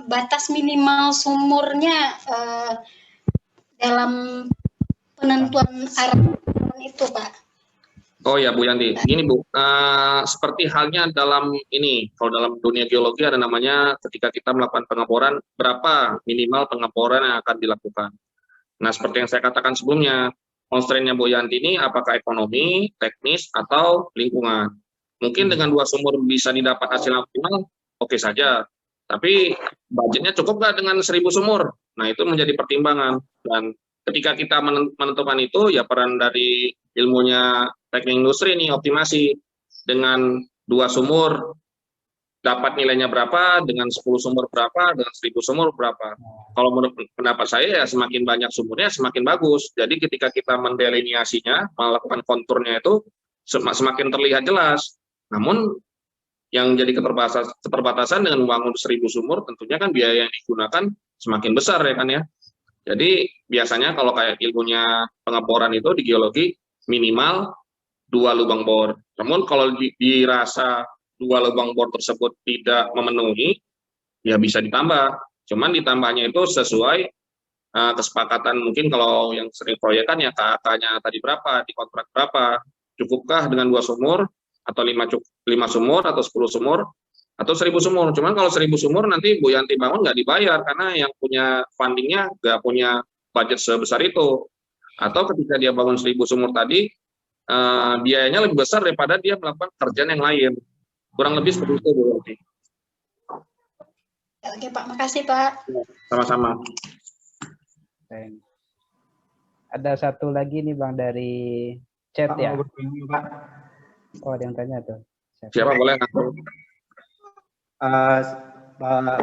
batas minimal sumurnya dalam penentuan arah itu, Pak? Oh ya Bu Yanti, gini Bu, seperti halnya dalam ini, kalau dalam dunia geologi ada namanya ketika kita melakukan pengeboran, berapa minimal pengeboran yang akan dilakukan. Nah, seperti yang saya katakan sebelumnya, constraint-nya Bu Yanti ini apakah ekonomi, teknis, atau lingkungan. Mungkin dengan 2 sumur bisa didapat hasil optimal, oke saja. Tapi budgetnya cukup nggak dengan 1000 sumur? Nah, itu menjadi pertimbangan. Dan ketika kita menentukan itu, ya peran dari ilmunya teknik industri ini optimasi. Dengan 2 sumur dapat nilainya berapa, dengan 10 sumur berapa, dengan 1000 sumur berapa. Kalau menurut pendapat saya ya semakin banyak sumurnya semakin bagus. Jadi ketika kita mendeliniasinya, melakukan konturnya itu semakin terlihat jelas. Namun yang jadi keterbatasan dengan membangun 1000 sumur, tentunya kan biaya yang digunakan semakin besar ya kan ya. Jadi biasanya kalau kayak ilmunya pengeboran itu di geologi minimal 2 lubang bor. Namun kalau dirasa 2 lubang bor tersebut tidak memenuhi, ya bisa ditambah. Cuman ditambahnya itu sesuai kesepakatan, mungkin kalau yang sering proyek kan ya KK-nya tadi berapa, di kontrak berapa, cukupkah dengan 2 sumur, atau 5 sumur, atau 10 sumur, atau 1000 sumur. Cuman kalau 1000 sumur nanti Bu Yanti bangun nggak dibayar, karena yang punya fundingnya nggak punya budget sebesar itu. Atau ketika dia bangun 1000 sumur tadi, biayanya lebih besar daripada dia melakukan kerjaan yang lain. Kurang lebih seperti itu Bu Yanti. Oke Pak, makasih Pak. Sama-sama. Ada satu lagi nih Bang dari chat ya. Pak. Oh, ada yang tanya tuh. Siapa boleh?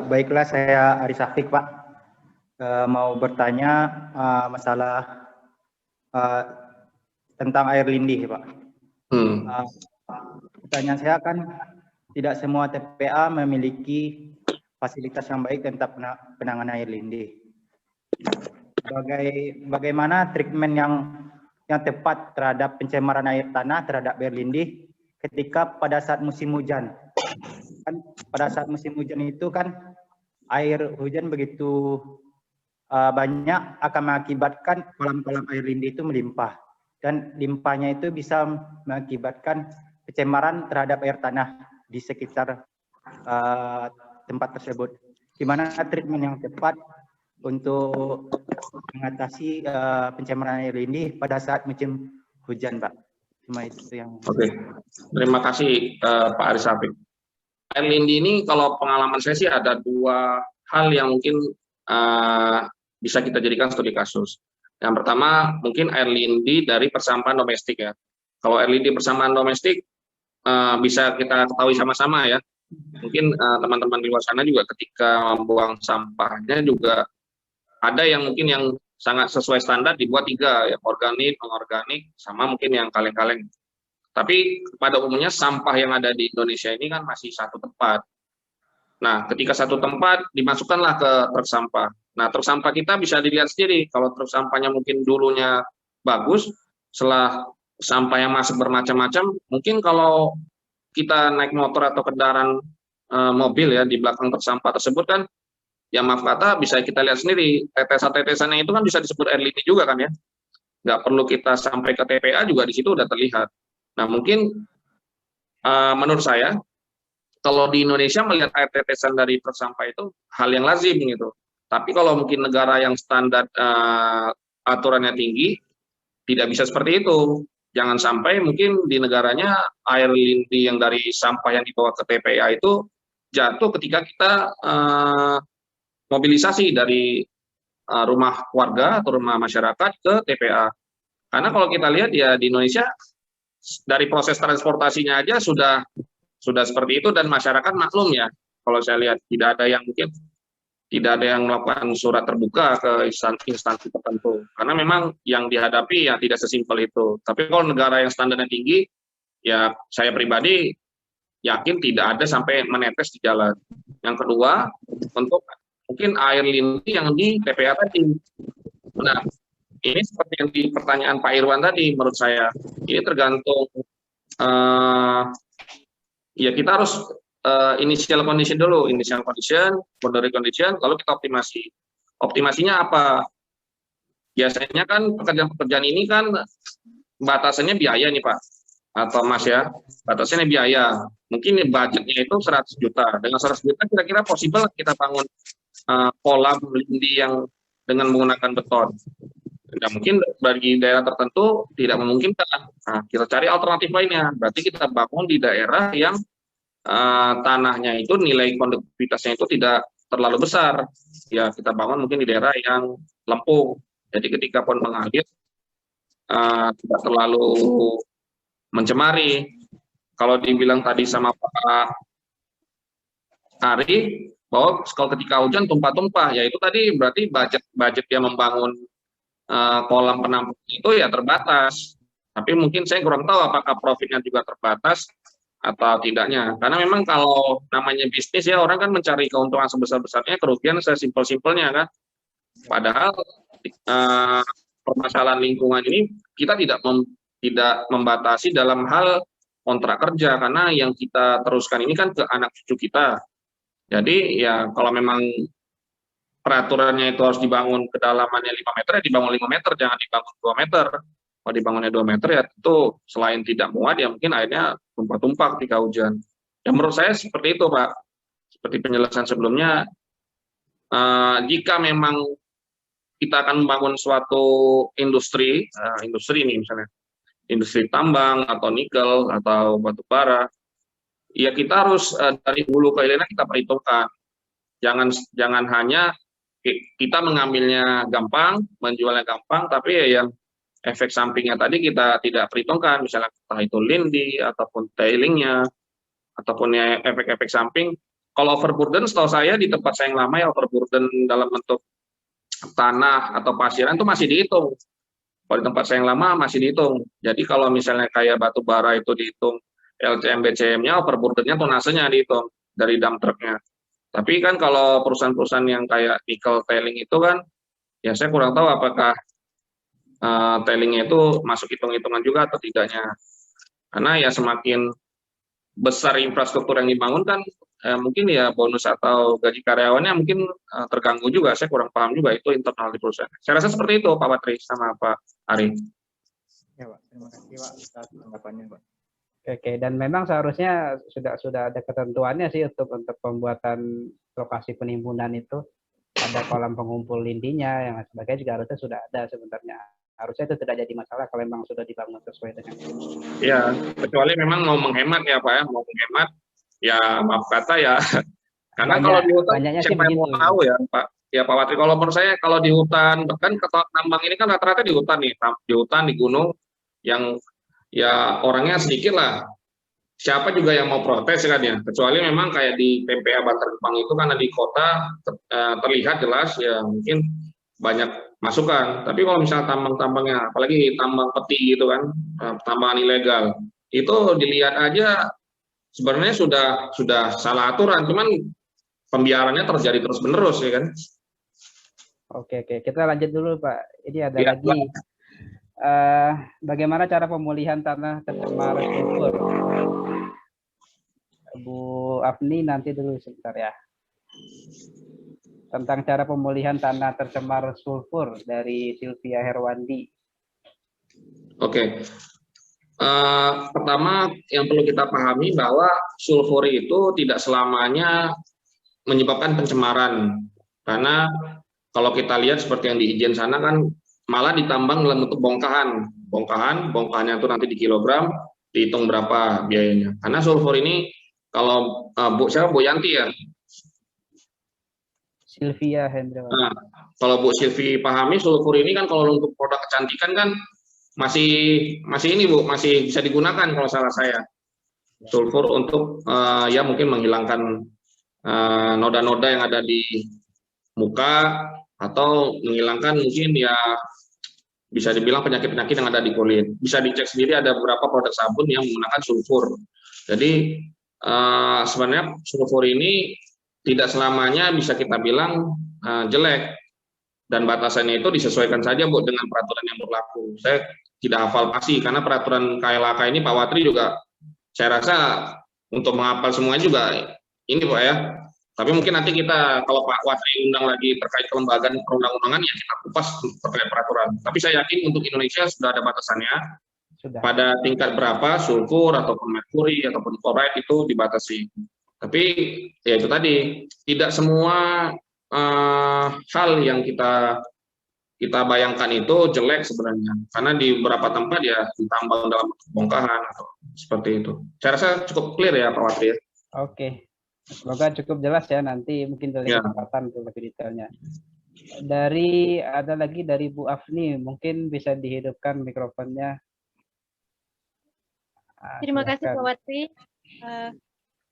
Baiklah, saya Aris Afik Pak. Mau bertanya masalah tentang air lindih Pak. Pertanyaan saya kan tidak semua TPA memiliki fasilitas yang baik tentang penanganan air lindih. Bagaimana treatment yang tepat terhadap pencemaran air tanah terhadap air lindih ketika pada saat musim hujan? Kan pada saat musim hujan itu kan air hujan begitu banyak akan mengakibatkan kolam-kolam air lindih itu melimpah, dan limpahnya itu bisa mengakibatkan pencemaran terhadap air tanah di sekitar tempat tersebut. Gimana treatment yang tepat untuk mengatasi pencemaran air lindih pada saat musim hujan, Pak? Cuma itu yang. Oke, terima kasih Pak Aris Afik. Air lindih ini kalau pengalaman saya sih ada 2 hal yang mungkin bisa kita jadikan studi kasus. Yang pertama mungkin air lindih dari persampahan domestik ya. Kalau air lindih persampahan domestik bisa kita ketahui sama-sama ya. Mungkin teman-teman di luar sana juga ketika membuang sampahnya juga ada yang mungkin yang sangat sesuai standar dibuat 3 ya, organik, anorganik, sama mungkin yang kaleng-kaleng. Tapi pada umumnya sampah yang ada di Indonesia ini kan masih satu tempat. Nah, ketika satu tempat dimasukkanlah ke truk sampah. Nah, truk sampah kita bisa dilihat sendiri. Kalau truk sampahnya mungkin dulunya bagus, setelah sampah yang masuk bermacam-macam, mungkin kalau kita naik motor atau kendaraan mobil ya di belakang truk sampah tersebut kan, ya maaf kata bisa kita lihat sendiri, tetesan-tetesannya itu kan bisa disebut air lindih juga kan ya. Nggak perlu kita sampai ke TPA juga di situ udah terlihat. Nah, mungkin menurut saya kalau di Indonesia melihat air tetesan dari truk sampah itu hal yang lazim gitu. Tapi kalau mungkin negara yang standar aturannya tinggi, tidak bisa seperti itu. Jangan sampai mungkin di negaranya air lindih yang dari sampah yang dibawa ke TPA itu jatuh ketika kita mobilisasi dari rumah warga atau rumah masyarakat ke TPA. Karena kalau kita lihat ya di Indonesia dari proses transportasinya aja sudah seperti itu, dan masyarakat maklum ya. Kalau saya lihat tidak ada yang melakukan surat terbuka ke instansi tertentu, karena memang yang dihadapi ya tidak sesimpel itu. Tapi kalau negara yang standarnya tinggi, ya saya pribadi yakin tidak ada sampai menetes di jalan. Yang kedua, untuk mungkin air lindih yang di TPA tadi. Nah, ini seperti yang di pertanyaan Pak Irwan tadi, menurut saya ini tergantung ya kita harus initial condition dulu, boundary condition, lalu kita optimasi. Optimasinya apa? Biasanya kan pekerjaan-pekerjaan ini kan batasannya biaya nih Pak. atau Mas ya, batasnya biaya. Mungkin budgetnya itu 100 juta. Dengan 100 juta kira-kira possible kita bangun kolam lindi yang dengan menggunakan beton. Nah, mungkin bagi daerah tertentu tidak memungkinkan. Nah, kita cari alternatif lainnya. Berarti kita bangun di daerah yang tanahnya itu nilai konduktivitasnya itu tidak terlalu besar. Ya, kita bangun mungkin di daerah yang lempung. Jadi ketika pohon mengalir tidak terlalu mencemari. Kalau dibilang tadi sama Pak Ari bahwa kalau ketika hujan tumpah-tumpah, ya itu tadi berarti budget dia membangun kolam penampung itu ya terbatas. Tapi mungkin saya kurang tahu apakah profitnya juga terbatas atau tidaknya. Karena memang kalau namanya bisnis ya orang kan mencari keuntungan sebesar-besarnya, kerugian sesimpel-simpelnya kan. Padahal permasalahan lingkungan ini kita tidak membatasi dalam hal kontrak kerja, karena yang kita teruskan ini kan ke anak cucu kita. Jadi ya kalau memang peraturannya itu harus dibangun kedalamannya 5 meter, ya dibangun 5 meter, jangan dibangun 2 meter. Kalau dibangunnya 2 meter ya tentu selain tidak muat ya mungkin airnya tumpah-tumpah ketika hujan. Ya menurut saya seperti itu Pak. Seperti penjelasan sebelumnya, jika memang kita akan membangun suatu industri ini misalnya, industri tambang atau nikel atau batu bara, ya kita harus dari hulu ke hilirnya kita perhitungkan. Jangan hanya kita mengambilnya gampang, menjualnya gampang, tapi ya yang efek sampingnya tadi kita tidak perhitungkan, misalnya entah itu lindi ataupun tailingnya ataupun ya efek-efek samping. Kalau overburden, setahu saya di tempat saya yang lama ya overburden dalam bentuk tanah atau pasiran itu masih dihitung. Kalau di tempat saya yang lama masih dihitung. Jadi kalau misalnya kayak batu bara itu dihitung LCM BCM-nya, overburden-nya tonasenya dihitung dari dump truck-nya. Tapi kan kalau perusahaan-perusahaan yang kayak nickel tailing itu kan, ya saya kurang tahu apakah tailingnya itu masuk hitung-hitungan juga atau tidaknya. Karena ya semakin besar infrastruktur yang dibangun kan, mungkin ya bonus atau gaji karyawannya mungkin terganggu juga. Saya kurang paham juga itu internal di perusahaan. Saya rasa seperti itu Pak Patri sama Pak Ari. Ya Pak, terima kasih Pak atas tanggapannya Pak. Oke, dan memang seharusnya sudah ada ketentuannya sih untuk pembuatan lokasi penimbunan itu, ada kolam pengumpul lindinya yang sebagainya juga harusnya sudah ada sebenarnya. Harusnya itu tidak jadi masalah kalau memang sudah dibangun sesuai dengan itu. Ya, kecuali memang mau menghemat ya Pak ya, mau menghemat ya maaf kata ya. Karena kalau di hutan siapa yang mau tahu ya Pak? Ya Pak Watri, kalau menurut saya kalau di hutan, bahkan tambang ini kan rata-rata di hutan nih, di hutan, di gunung, yang ya orangnya sedikit lah. Siapa juga yang mau protes kan ya, kecuali memang kayak di PPA Bantar Gebang itu karena di kota terlihat jelas ya mungkin banyak masukan. Tapi kalau misalnya tambang-tambangnya, apalagi tambang peti gitu kan, tambangan ilegal, itu dilihat aja sebenarnya sudah salah aturan, cuman pembiarannya terjadi terus-menerus ya kan. Oke, kita lanjut dulu Pak. Ini ada lagi. Bagaimana cara pemulihan tanah tercemar sulfur? Bu Afni nanti dulu sebentar ya. Tentang cara pemulihan tanah tercemar sulfur dari Sylvia Herwandi. Oke. Pertama yang perlu kita pahami bahwa sulfur itu tidak selamanya menyebabkan pencemaran. Karena kalau kita lihat seperti yang di Ijen sana kan malah ditambang dalam bentuk bongkahan. Bongkahannya itu nanti di kilogram, dihitung berapa biayanya. Karena sulfur ini kalau Bu Yanti ya? Sylvia Hendra. Nah, kalau Bu Sylvie pahami, sulfur ini kan kalau untuk produk kecantikan kan masih ini Bu, masih bisa digunakan kalau salah saya. Sulfur untuk ya mungkin menghilangkan noda-noda yang ada di muka atau menghilangkan mungkin ya bisa dibilang penyakit-penyakit yang ada di kulit. Bisa dicek sendiri ada beberapa produk sabun yang menggunakan sulfur. Jadi sebenarnya sulfur ini tidak selamanya bisa kita bilang jelek, dan batasannya itu disesuaikan saja Bu dengan peraturan yang berlaku. Saya tidak hafal pasti karena peraturan KLHK ini Pak Watri juga saya rasa untuk menghafal semuanya juga ini Pak ya. Tapi mungkin nanti kita kalau Pak Watri undang lagi terkait kelembagaan perundang-undangan ya kita kupas terkait peraturan. Tapi saya yakin untuk Indonesia sudah ada batasannya. Sudah. pada tingkat berapa sulfur ataupun merkuri ataupun fluoride itu dibatasi. Tapi ya itu tadi, tidak semua hal yang kita bayangkan itu jelek sebenarnya, karena di beberapa tempat ya ditambang dalam bongkahan atau seperti itu. Saya rasa cukup clear ya Pak Watri. Oke, semoga cukup jelas ya, nanti mungkin dari Ya. kesempatan untuk lebih detailnya. Ada lagi dari Bu Afni, mungkin bisa dihidupkan mikrofonnya. Terima kasih Pak Watri.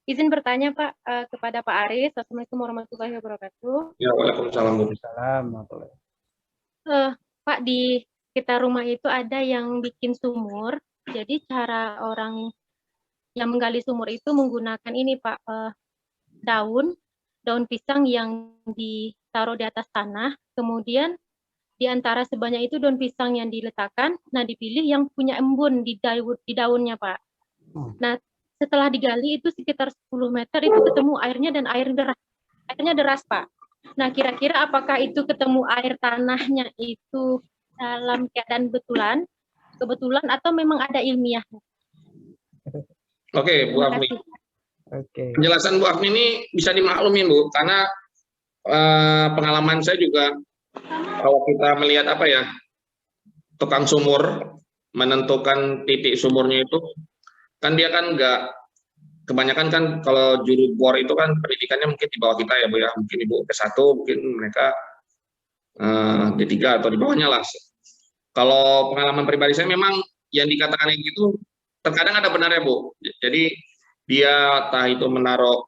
Izin bertanya Pak kepada Pak Aris. Assalamualaikum warahmatullahi wabarakatuh. Ya, waalaikumsalam. Waalaikumsalam. Pak, di sekitar rumah itu ada yang bikin sumur. Jadi cara orang yang menggali sumur itu menggunakan ini Pak, daun pisang yang ditaruh di atas tanah. Kemudian di antara sebanyak itu daun pisang yang diletakkan, nah dipilih yang punya embun di daunnya Pak. Nah setelah digali itu sekitar 10 meter itu ketemu airnya, dan airnya deras Pak. Nah kira-kira apakah itu ketemu air tanahnya itu dalam keadaan kebetulan atau memang ada ilmiahnya? Oke, Bu Terima Afni. kasih. Oke. Penjelasan Bu Afni ini bisa dimaklumin Bu, karena pengalaman saya juga kalau kita melihat tukang sumur menentukan titik sumurnya itu kan dia kan nggak, kebanyakan kan kalau juru bor itu kan pendidikannya mungkin di bawah kita ya Bu ya, mungkin Ibu S1, mungkin mereka D3 atau di bawahnya lah. Kalau pengalaman pribadi saya memang yang dikatakan itu terkadang ada benarnya Bu. Jadi dia entah itu menaruh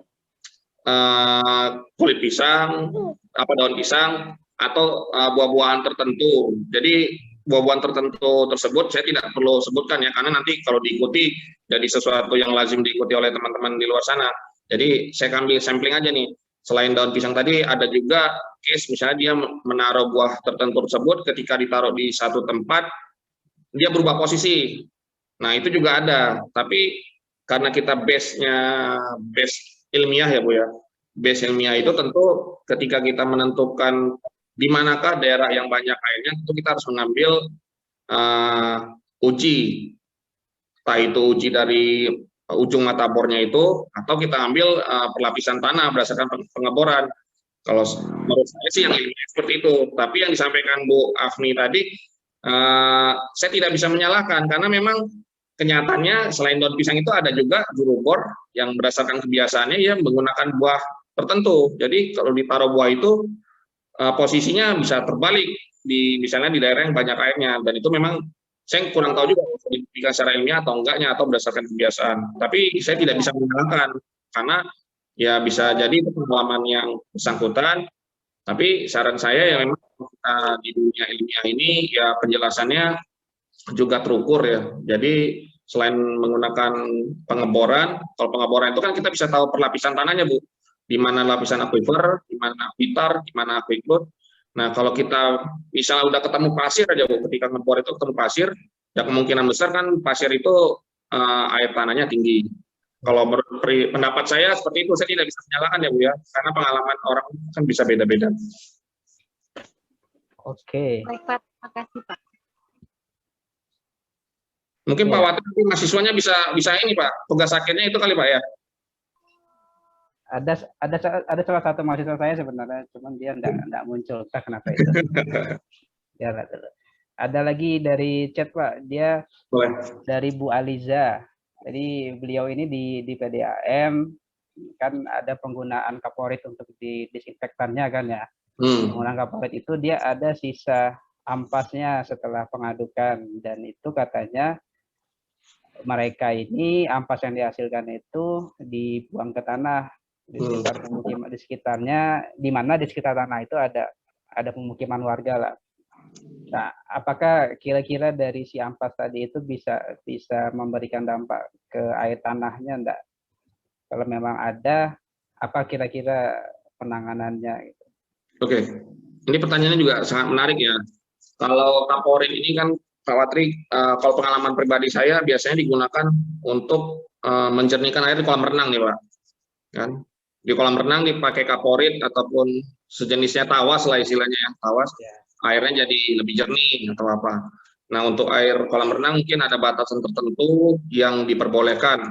kulit pisang, daun pisang, atau buah-buahan tertentu. Jadi buah-buahan tertentu tersebut saya tidak perlu sebutkan ya, karena nanti kalau diikuti jadi sesuatu yang lazim diikuti oleh teman-teman di luar sana. Jadi saya ambil sampling aja nih. Selain daun pisang tadi, ada juga case misalnya dia menaruh buah tertentu tersebut, ketika ditaruh di satu tempat, dia berubah posisi. Nah itu juga ada, tapi karena kita base ilmiah ya Bu ya, base ilmiah itu tentu ketika kita menentukan di manakah daerah yang banyak airnya, itu kita harus mengambil uji, entah itu uji dari ujung mata bornya itu, atau kita ambil perlapisan tanah berdasarkan pengeboran. Kalau menurut saya sih yang ilmiah seperti itu, tapi yang disampaikan Bu Afni tadi, saya tidak bisa menyalahkan, karena memang kenyataannya selain daun pisang itu ada juga juru bor yang berdasarkan kebiasaannya ya menggunakan buah tertentu. Jadi kalau ditaruh buah itu posisinya bisa terbalik misalnya di daerah yang banyak airnya, dan itu memang saya kurang tahu juga dibuktikan secara ilmiah atau enggaknya atau berdasarkan kebiasaan. Tapi saya tidak bisa menyalahkan, karena ya bisa jadi itu pengalaman yang bersangkutan. Tapi saran saya ya memang di dunia ilmiah ini ya penjelasannya juga terukur ya. Jadi selain menggunakan pengeboran, kalau pengeboran itu kan kita bisa tahu perlapisan tanahnya Bu, di mana lapisan akuifer, di mana aquitar, di mana aquiclut. Nah kalau kita misalnya udah ketemu pasir aja Bu, ketika ngebor itu ketemu pasir, ya kemungkinan besar kan pasir itu air tanahnya tinggi. Kalau menurut pendapat saya seperti itu, saya tidak bisa menyalahkan ya Bu ya, karena pengalaman orang kan bisa beda-beda. Oke. Baik Pak, terima kasih Pak. Mungkin Ya. Pak Watri mahasiswanya bisa ini Pak, tugas akhirnya itu kali Pak ya. Ada salah satu mahasiswa saya sebenarnya, cuman dia enggak muncul. Entah kenapa itu. Ya, ada lagi dari chat Pak, dia Boleh. dari Bu Aliza. Jadi beliau ini di PDAM kan ada penggunaan kaporit untuk di disinfektannya kan ya. Penggunaan kaporit itu dia ada sisa ampasnya setelah pengadukan, dan itu katanya mereka ini ampas yang dihasilkan itu dibuang ke tanah di sekitar pemukiman, di sekitarnya, di mana di sekitar tanah itu ada pemukiman warga lah. Nah, apakah kira-kira dari si ampas tadi itu bisa memberikan dampak ke air tanahnya enggak? Kalau memang ada, apa kira-kira penanganannya? Oke, ini pertanyaannya juga sangat menarik ya. Kalau kaporit ini kan Pak Watri, kalau pengalaman pribadi saya biasanya digunakan untuk menjernihkan air di kolam renang nih Pak. Kan? Di kolam renang dipakai kaporit ataupun sejenisnya tawas lah istilahnya ya, tawas. Airnya jadi lebih jernih atau apa. Nah, untuk air kolam renang mungkin ada batasan tertentu yang diperbolehkan.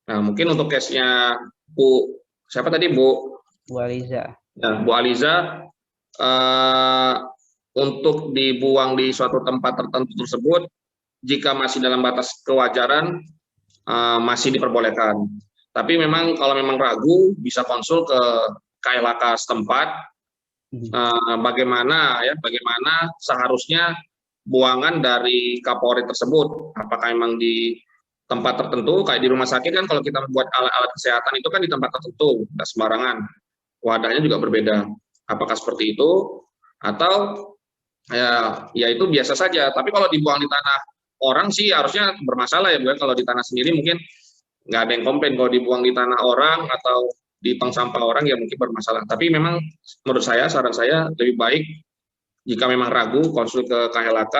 Nah, mungkin untuk case-nya Bu, siapa tadi Bu? Bu Aliza. Nah, Bu Aliza, untuk dibuang di suatu tempat tertentu tersebut, jika masih dalam batas kewajaran, masih diperbolehkan. Tapi memang kalau memang ragu, bisa konsul ke KLHK setempat, bagaimana seharusnya buangan dari Kapolri tersebut. Apakah memang di tempat tertentu, kayak di rumah sakit kan kalau kita membuat alat-alat kesehatan itu kan di tempat tertentu, nggak sembarangan. Wadahnya juga berbeda. Apakah seperti itu? Atau ya itu biasa saja. Tapi kalau dibuang di tanah orang sih harusnya bermasalah ya Bu. Kalau di tanah sendiri mungkin nggak ada yang komplain. Kalau dibuang di tanah orang atau di tong sampah orang ya mungkin bermasalah. Tapi memang menurut saya, saran saya lebih baik jika memang ragu konsul ke KLHK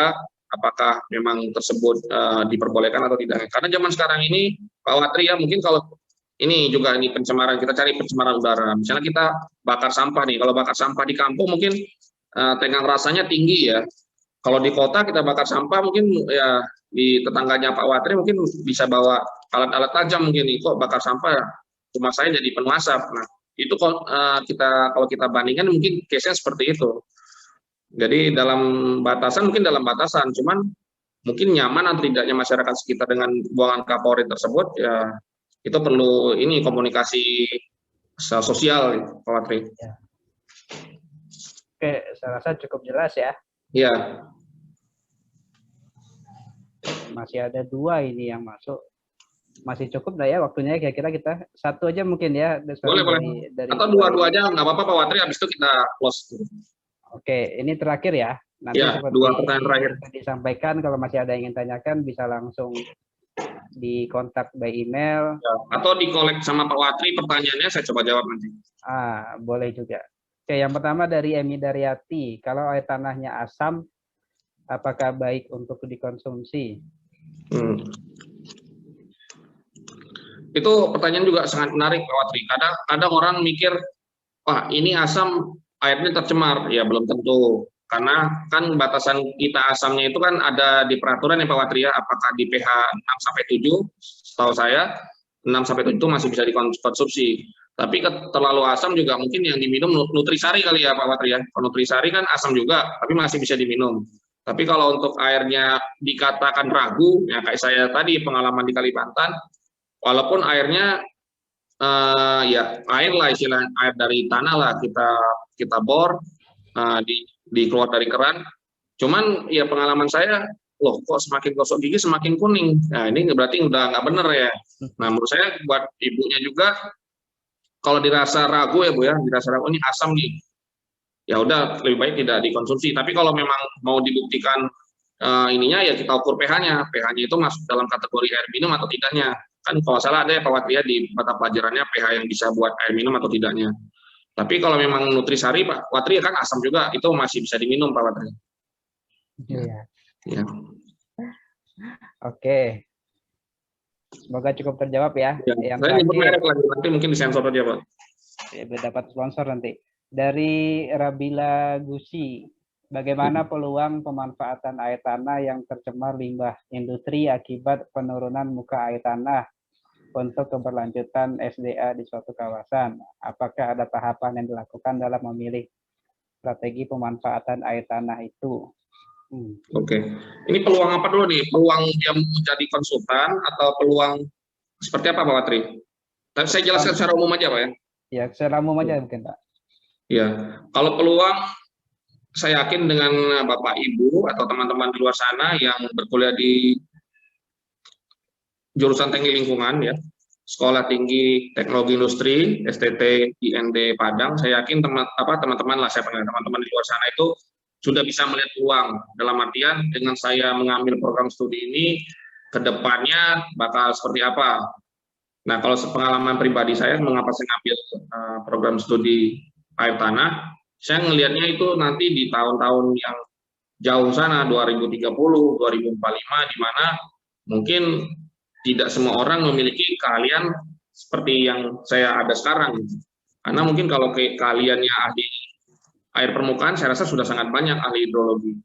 apakah memang tersebut diperbolehkan atau tidak. Karena zaman sekarang ini Pak Watri ya, mungkin kalau ini juga ini pencemaran, kita cari pencemaran udara. Misalnya kita bakar sampah nih, kalau bakar sampah di kampung mungkin tenggang rasanya tinggi ya. Kalau di kota kita bakar sampah mungkin ya di tetangganya Pak Watri mungkin bisa bawa alat-alat tajam mungkin nih, kok bakar sampah rumah saya jadi penuh asap. Nah, itu kalau kita bandingkan mungkin case-nya seperti itu. Jadi dalam batasan, mungkin dalam batasan, cuman mungkin nyaman atau tidaknya masyarakat sekitar dengan buangan Kapolri tersebut, ya itu perlu ini komunikasi sosial, Pak Watri. Ya. Oke, saya rasa cukup jelas ya. Iya. Masih ada 2 ini yang masuk. Masih cukup lah ya waktunya, kira-kira kita satu aja mungkin ya. Boleh. Atau 2 aja, nggak apa-apa Pak Watri, habis itu kita close. Oke, ini terakhir ya. Nanti ya, seperti 2 pertanyaan terakhir disampaikan, kalau masih ada yang ingin tanyakan bisa langsung dikontak by email. Ya, atau di-collect sama Pak Watri pertanyaannya, saya coba jawab nanti. Boleh juga. Oke, yang pertama dari Emi Daryati, kalau air tanahnya asam, apakah baik untuk dikonsumsi? Itu pertanyaan juga sangat menarik Pak Watri. Kadang orang mikir, wah ini asam, airnya tercemar. Ya belum tentu, karena kan batasan kita asamnya itu kan ada di peraturan ya Pak Watri ya, apakah di pH 6-7, setahu saya 6-7 itu masih bisa dikonsumsi. Tapi terlalu asam juga mungkin yang diminum Nutrisari kali ya Pak Watri ya. Kalau Nutrisari kan asam juga, tapi masih bisa diminum. Tapi kalau untuk airnya dikatakan ragu, ya kayak saya tadi pengalaman di Kalimantan, walaupun airnya ya air lah, istilah air dari tanah lah, kita bor, dikeluar dari keran. Cuman ya pengalaman saya, loh kok semakin gosok gigi semakin kuning. Nah ini berarti udah nggak bener ya. Nah menurut saya buat ibunya juga, kalau dirasa ragu ya Bu ya, dirasa ragu ini asam nih, ya udah lebih baik tidak dikonsumsi. Tapi kalau memang mau dibuktikan ininya ya kita ukur pH-nya. pH-nya itu masuk dalam kategori air minum atau tidaknya. Kan kalau salah ada ya Pak Watri ya di mata pelajarannya pH yang bisa buat air minum atau tidaknya. Tapi kalau memang Nutrisari Pak Watri kan asam juga, itu masih bisa diminum Pak Watri. Iya. Ya. Oke. Semoga cukup terjawab ya. Yang saya nyebut merek lagi, nanti mungkin disensor aja Pak. Ya, dapat sponsor nanti. Dari Rabila Gusi, bagaimana peluang pemanfaatan air tanah yang tercemar limbah industri akibat penurunan muka air tanah untuk keberlanjutan SDA di suatu kawasan? Apakah ada tahapan yang dilakukan dalam memilih strategi pemanfaatan air tanah itu? Oke. Ini peluang apa dulu nih? Peluang dia menjadi konsultan atau peluang seperti apa Pak Watri? Tapi saya jelaskan secara umum aja Pak ya. Ya, secara umum aja mungkin Pak. Ya, kalau peluang, saya yakin dengan Bapak Ibu atau teman-teman di luar sana yang berkuliah di jurusan teknik lingkungan ya, Sekolah Tinggi Teknologi Industri STT IND Padang, saya yakin teman-teman lah, saya panggil teman-teman di luar sana itu sudah bisa melihat peluang. Dalam artian dengan saya mengambil program studi ini, ke depannya bakal seperti apa. Nah, kalau pengalaman pribadi saya, mengapa saya ngambil program studi air tanah, saya ngelihatnya itu nanti di tahun-tahun yang jauh sana, 2030, 2045, di mana mungkin tidak semua orang memiliki keahlian seperti yang saya ada sekarang. Karena mungkin kalau keahliannya ahli air permukaan, saya rasa sudah sangat banyak ahli hidrologi.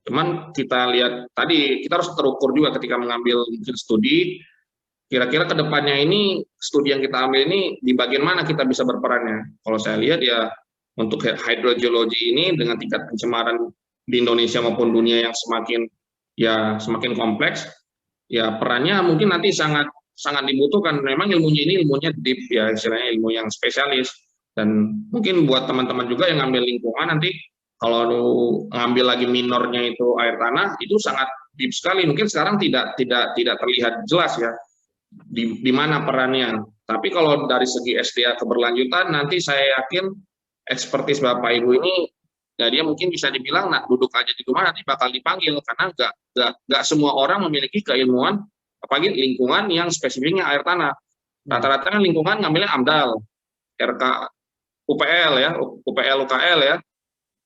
Cuman kita lihat tadi, kita harus terukur juga ketika mengambil mungkin studi, kira-kira ke depannya ini studi yang kita ambil ini di bagian mana kita bisa berperannya. Kalau saya lihat ya untuk hydrogeologi ini dengan tingkat pencemaran di Indonesia maupun dunia yang semakin kompleks, ya perannya mungkin nanti sangat dibutuhkan. Memang ilmunya ini ilmunya deep ya, istilahnya ilmu yang spesialis. Dan mungkin buat teman-teman juga yang ngambil lingkungan nanti kalau ngambil lagi minornya itu air tanah, itu sangat deep sekali. Mungkin sekarang tidak terlihat jelas ya di mana perannya. Tapi kalau dari segi SDA keberlanjutan, nanti saya yakin ekspertis Bapak Ibu ini, ya dia mungkin bisa dibilang, nah duduk aja di rumah nanti bakal dipanggil, karena nggak semua orang memiliki keilmuan, apalagi lingkungan yang spesifiknya air tanah. Rata-rata kan lingkungan ngambilnya AMDAL, RK, UPL ya, UPL, UKL ya.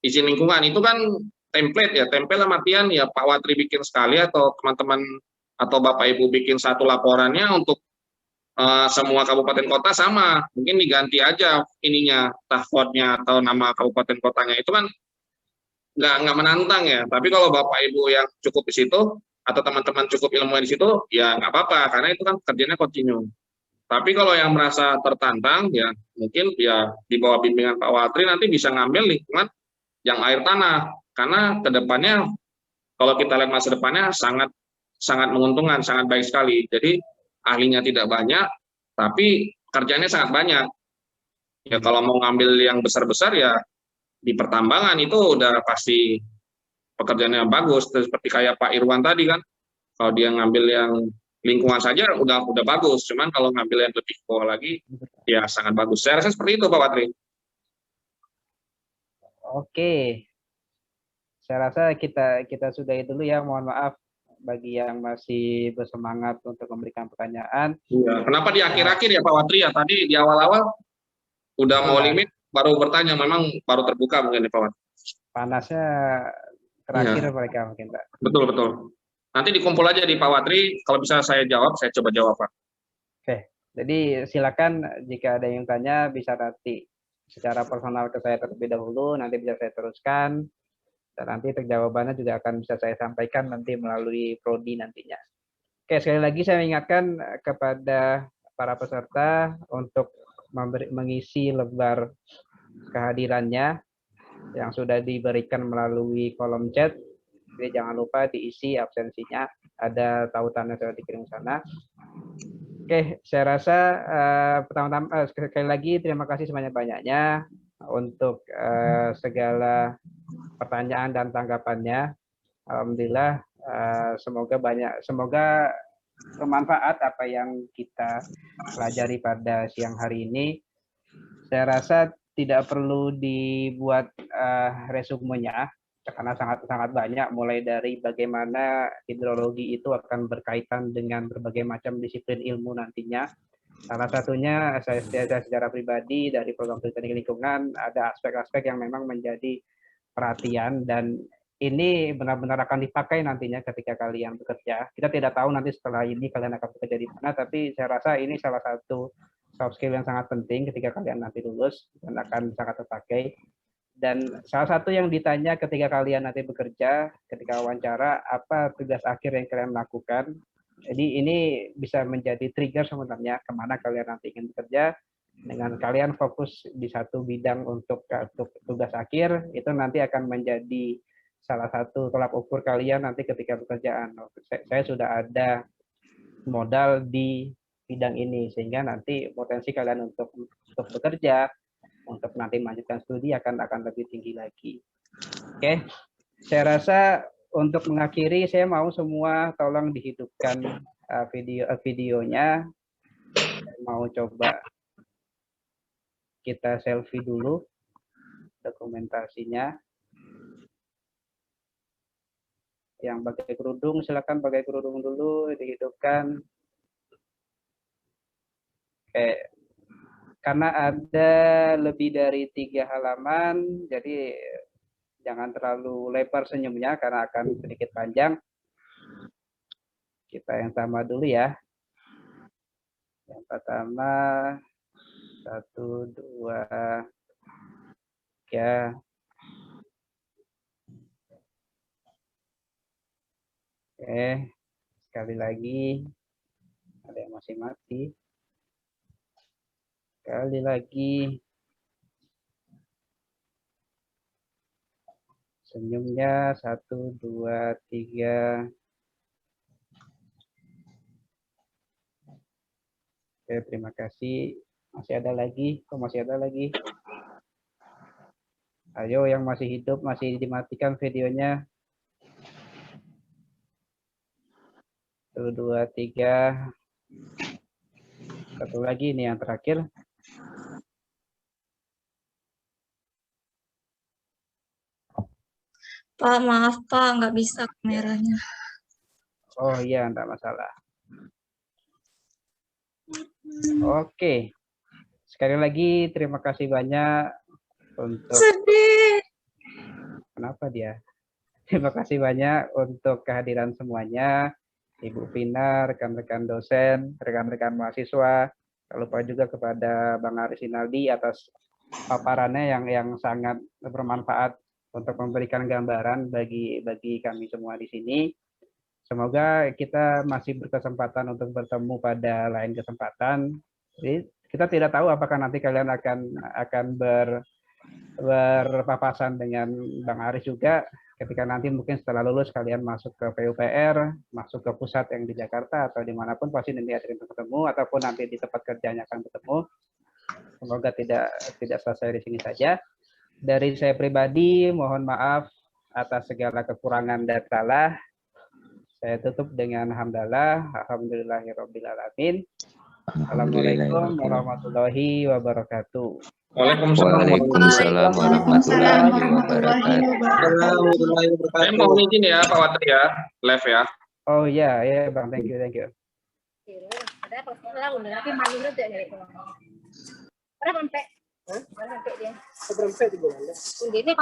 Izin lingkungan itu kan template ya, template artian ya Pak Watri bikin sekali atau teman-teman atau Bapak Ibu bikin satu laporannya untuk semua kabupaten kota sama, mungkin diganti aja ininya, tahkodnya atau nama kabupaten kotanya, itu kan nggak menantang ya. Tapi kalau Bapak Ibu yang cukup di situ atau teman-teman cukup ilmu di situ, ya nggak apa-apa, karena itu kan kerjanya kontinu. Tapi kalau yang merasa tertantang, ya mungkin ya di bawah bimbingan Pak Watri nanti bisa ngambil lingkungan yang air tanah, karena kedepannya kalau kita lihat masa depannya sangat menguntungkan, sangat baik sekali. Jadi ahlinya tidak banyak, tapi kerjanya sangat banyak. Ya kalau mau ngambil yang besar-besar ya di pertambangan itu udah pasti pekerjaannya bagus, seperti kayak Pak Irwan tadi kan, kalau dia ngambil yang lingkungan saja udah bagus, cuman kalau ngambil yang lebih bawah lagi ya sangat bagus. Saya rasa seperti itu Pak Watri. Oke, saya rasa kita sudahi dulu ya. Mohon maaf bagi yang masih bersemangat untuk memberikan pertanyaan. Ya, kenapa di akhir-akhir ya Pak Watri ya? Tadi di awal-awal udah mau limit, baru bertanya, memang baru terbuka mungkin Pak Watri. Panasnya terakhir mereka mungkin Pak. Betul. Nanti dikumpul aja di Pak Watri, kalau bisa saya jawab, saya coba jawab Pak. Oke, jadi silakan jika ada yang tanya bisa nanti secara personal ke saya terlebih dahulu, nanti bisa saya teruskan, dan nanti jawabannya juga akan bisa saya sampaikan nanti melalui prodi nantinya. Oke, sekali lagi saya ingatkan kepada para peserta untuk mengisi lembar kehadirannya yang sudah diberikan melalui kolom chat. Jadi jangan lupa diisi absensinya, ada tautannya sudah dikirim sana. Oke, saya rasa pertama-tama sekali lagi terima kasih sebanyak-banyaknya untuk segala pertanyaan dan tanggapannya. Alhamdulillah, semoga bermanfaat apa yang kita pelajari pada siang hari ini. Saya rasa tidak perlu dibuat resumenya, karena sangat banyak, mulai dari bagaimana hidrologi itu akan berkaitan dengan berbagai macam disiplin ilmu nantinya. Salah satunya saya secara pribadi dari program teknik lingkungan ada aspek-aspek yang memang menjadi perhatian, dan ini benar-benar akan dipakai nantinya ketika kalian bekerja. Kita tidak tahu nanti setelah ini kalian akan bekerja di mana, tapi saya rasa ini salah satu soft skill yang sangat penting ketika kalian nanti lulus dan akan sangat terpakai. Dan salah satu yang ditanya ketika kalian nanti bekerja, ketika wawancara, apa tugas akhir yang kalian lakukan. Jadi ini bisa menjadi trigger sebenarnya kemana kalian nanti ingin bekerja. Dengan kalian fokus di satu bidang untuk tugas akhir, itu nanti akan menjadi salah satu tolak ukur kalian nanti ketika pekerjaan. Saya sudah ada modal di bidang ini, sehingga nanti potensi kalian untuk bekerja, untuk nanti melanjutkan studi akan lebih tinggi lagi. Oke, saya rasa untuk mengakhiri saya mau semua tolong dihidupkan videonya. Saya mau coba kita selfie dulu dokumentasinya. Yang pakai kerudung silakan pakai kerudung dulu, dihidupkan. Oke. Karena ada lebih dari 3 halaman, jadi jangan terlalu lebar senyumnya karena akan sedikit panjang. Kita yang sama dulu ya. Yang pertama, 1, 2, 3. Oke, sekali lagi. Ada yang masih mati. Sekali lagi. Senyumnya 1, 2, 3. Oke, terima kasih. Masih ada lagi? Kok masih ada lagi? Ayo yang masih hidup, masih dimatikan videonya. 1, 2, 3. Satu lagi nih yang terakhir. Pak, maaf Pak, nggak bisa kameranya. Oh iya, enggak masalah. Oke. Sekali lagi terima kasih banyak untuk... Sedih. Kenapa dia? Terima kasih banyak untuk kehadiran semuanya. Ibu Vina, rekan-rekan dosen, rekan-rekan mahasiswa. Tak lupa juga kepada Bang Aris Rinaldi atas paparannya yang sangat bermanfaat untuk memberikan gambaran bagi kami semua di sini. Semoga kita masih berkesempatan untuk bertemu pada lain kesempatan. Jadi kita tidak tahu apakah nanti kalian akan berpapasan dengan Bang Aris juga. Ketika nanti mungkin setelah lulus kalian masuk ke PUPR, masuk ke pusat yang di Jakarta atau dimanapun pasti nanti akan bertemu, ataupun nanti di tempat kerjanya akan bertemu. Semoga tidak selesai di sini saja. Dari saya pribadi mohon maaf atas segala kekurangan dan salah. Saya tutup dengan hamdalah, alhamdulillahirabbil alamin. Assalamualaikum warahmatullahi wabarakatuh. Waalaikumsalam warahmatullahi wabarakatuh. Saya mohon izin ya Pak Watri ya, live ya. Oh iya, ya Bang, thank you. Ini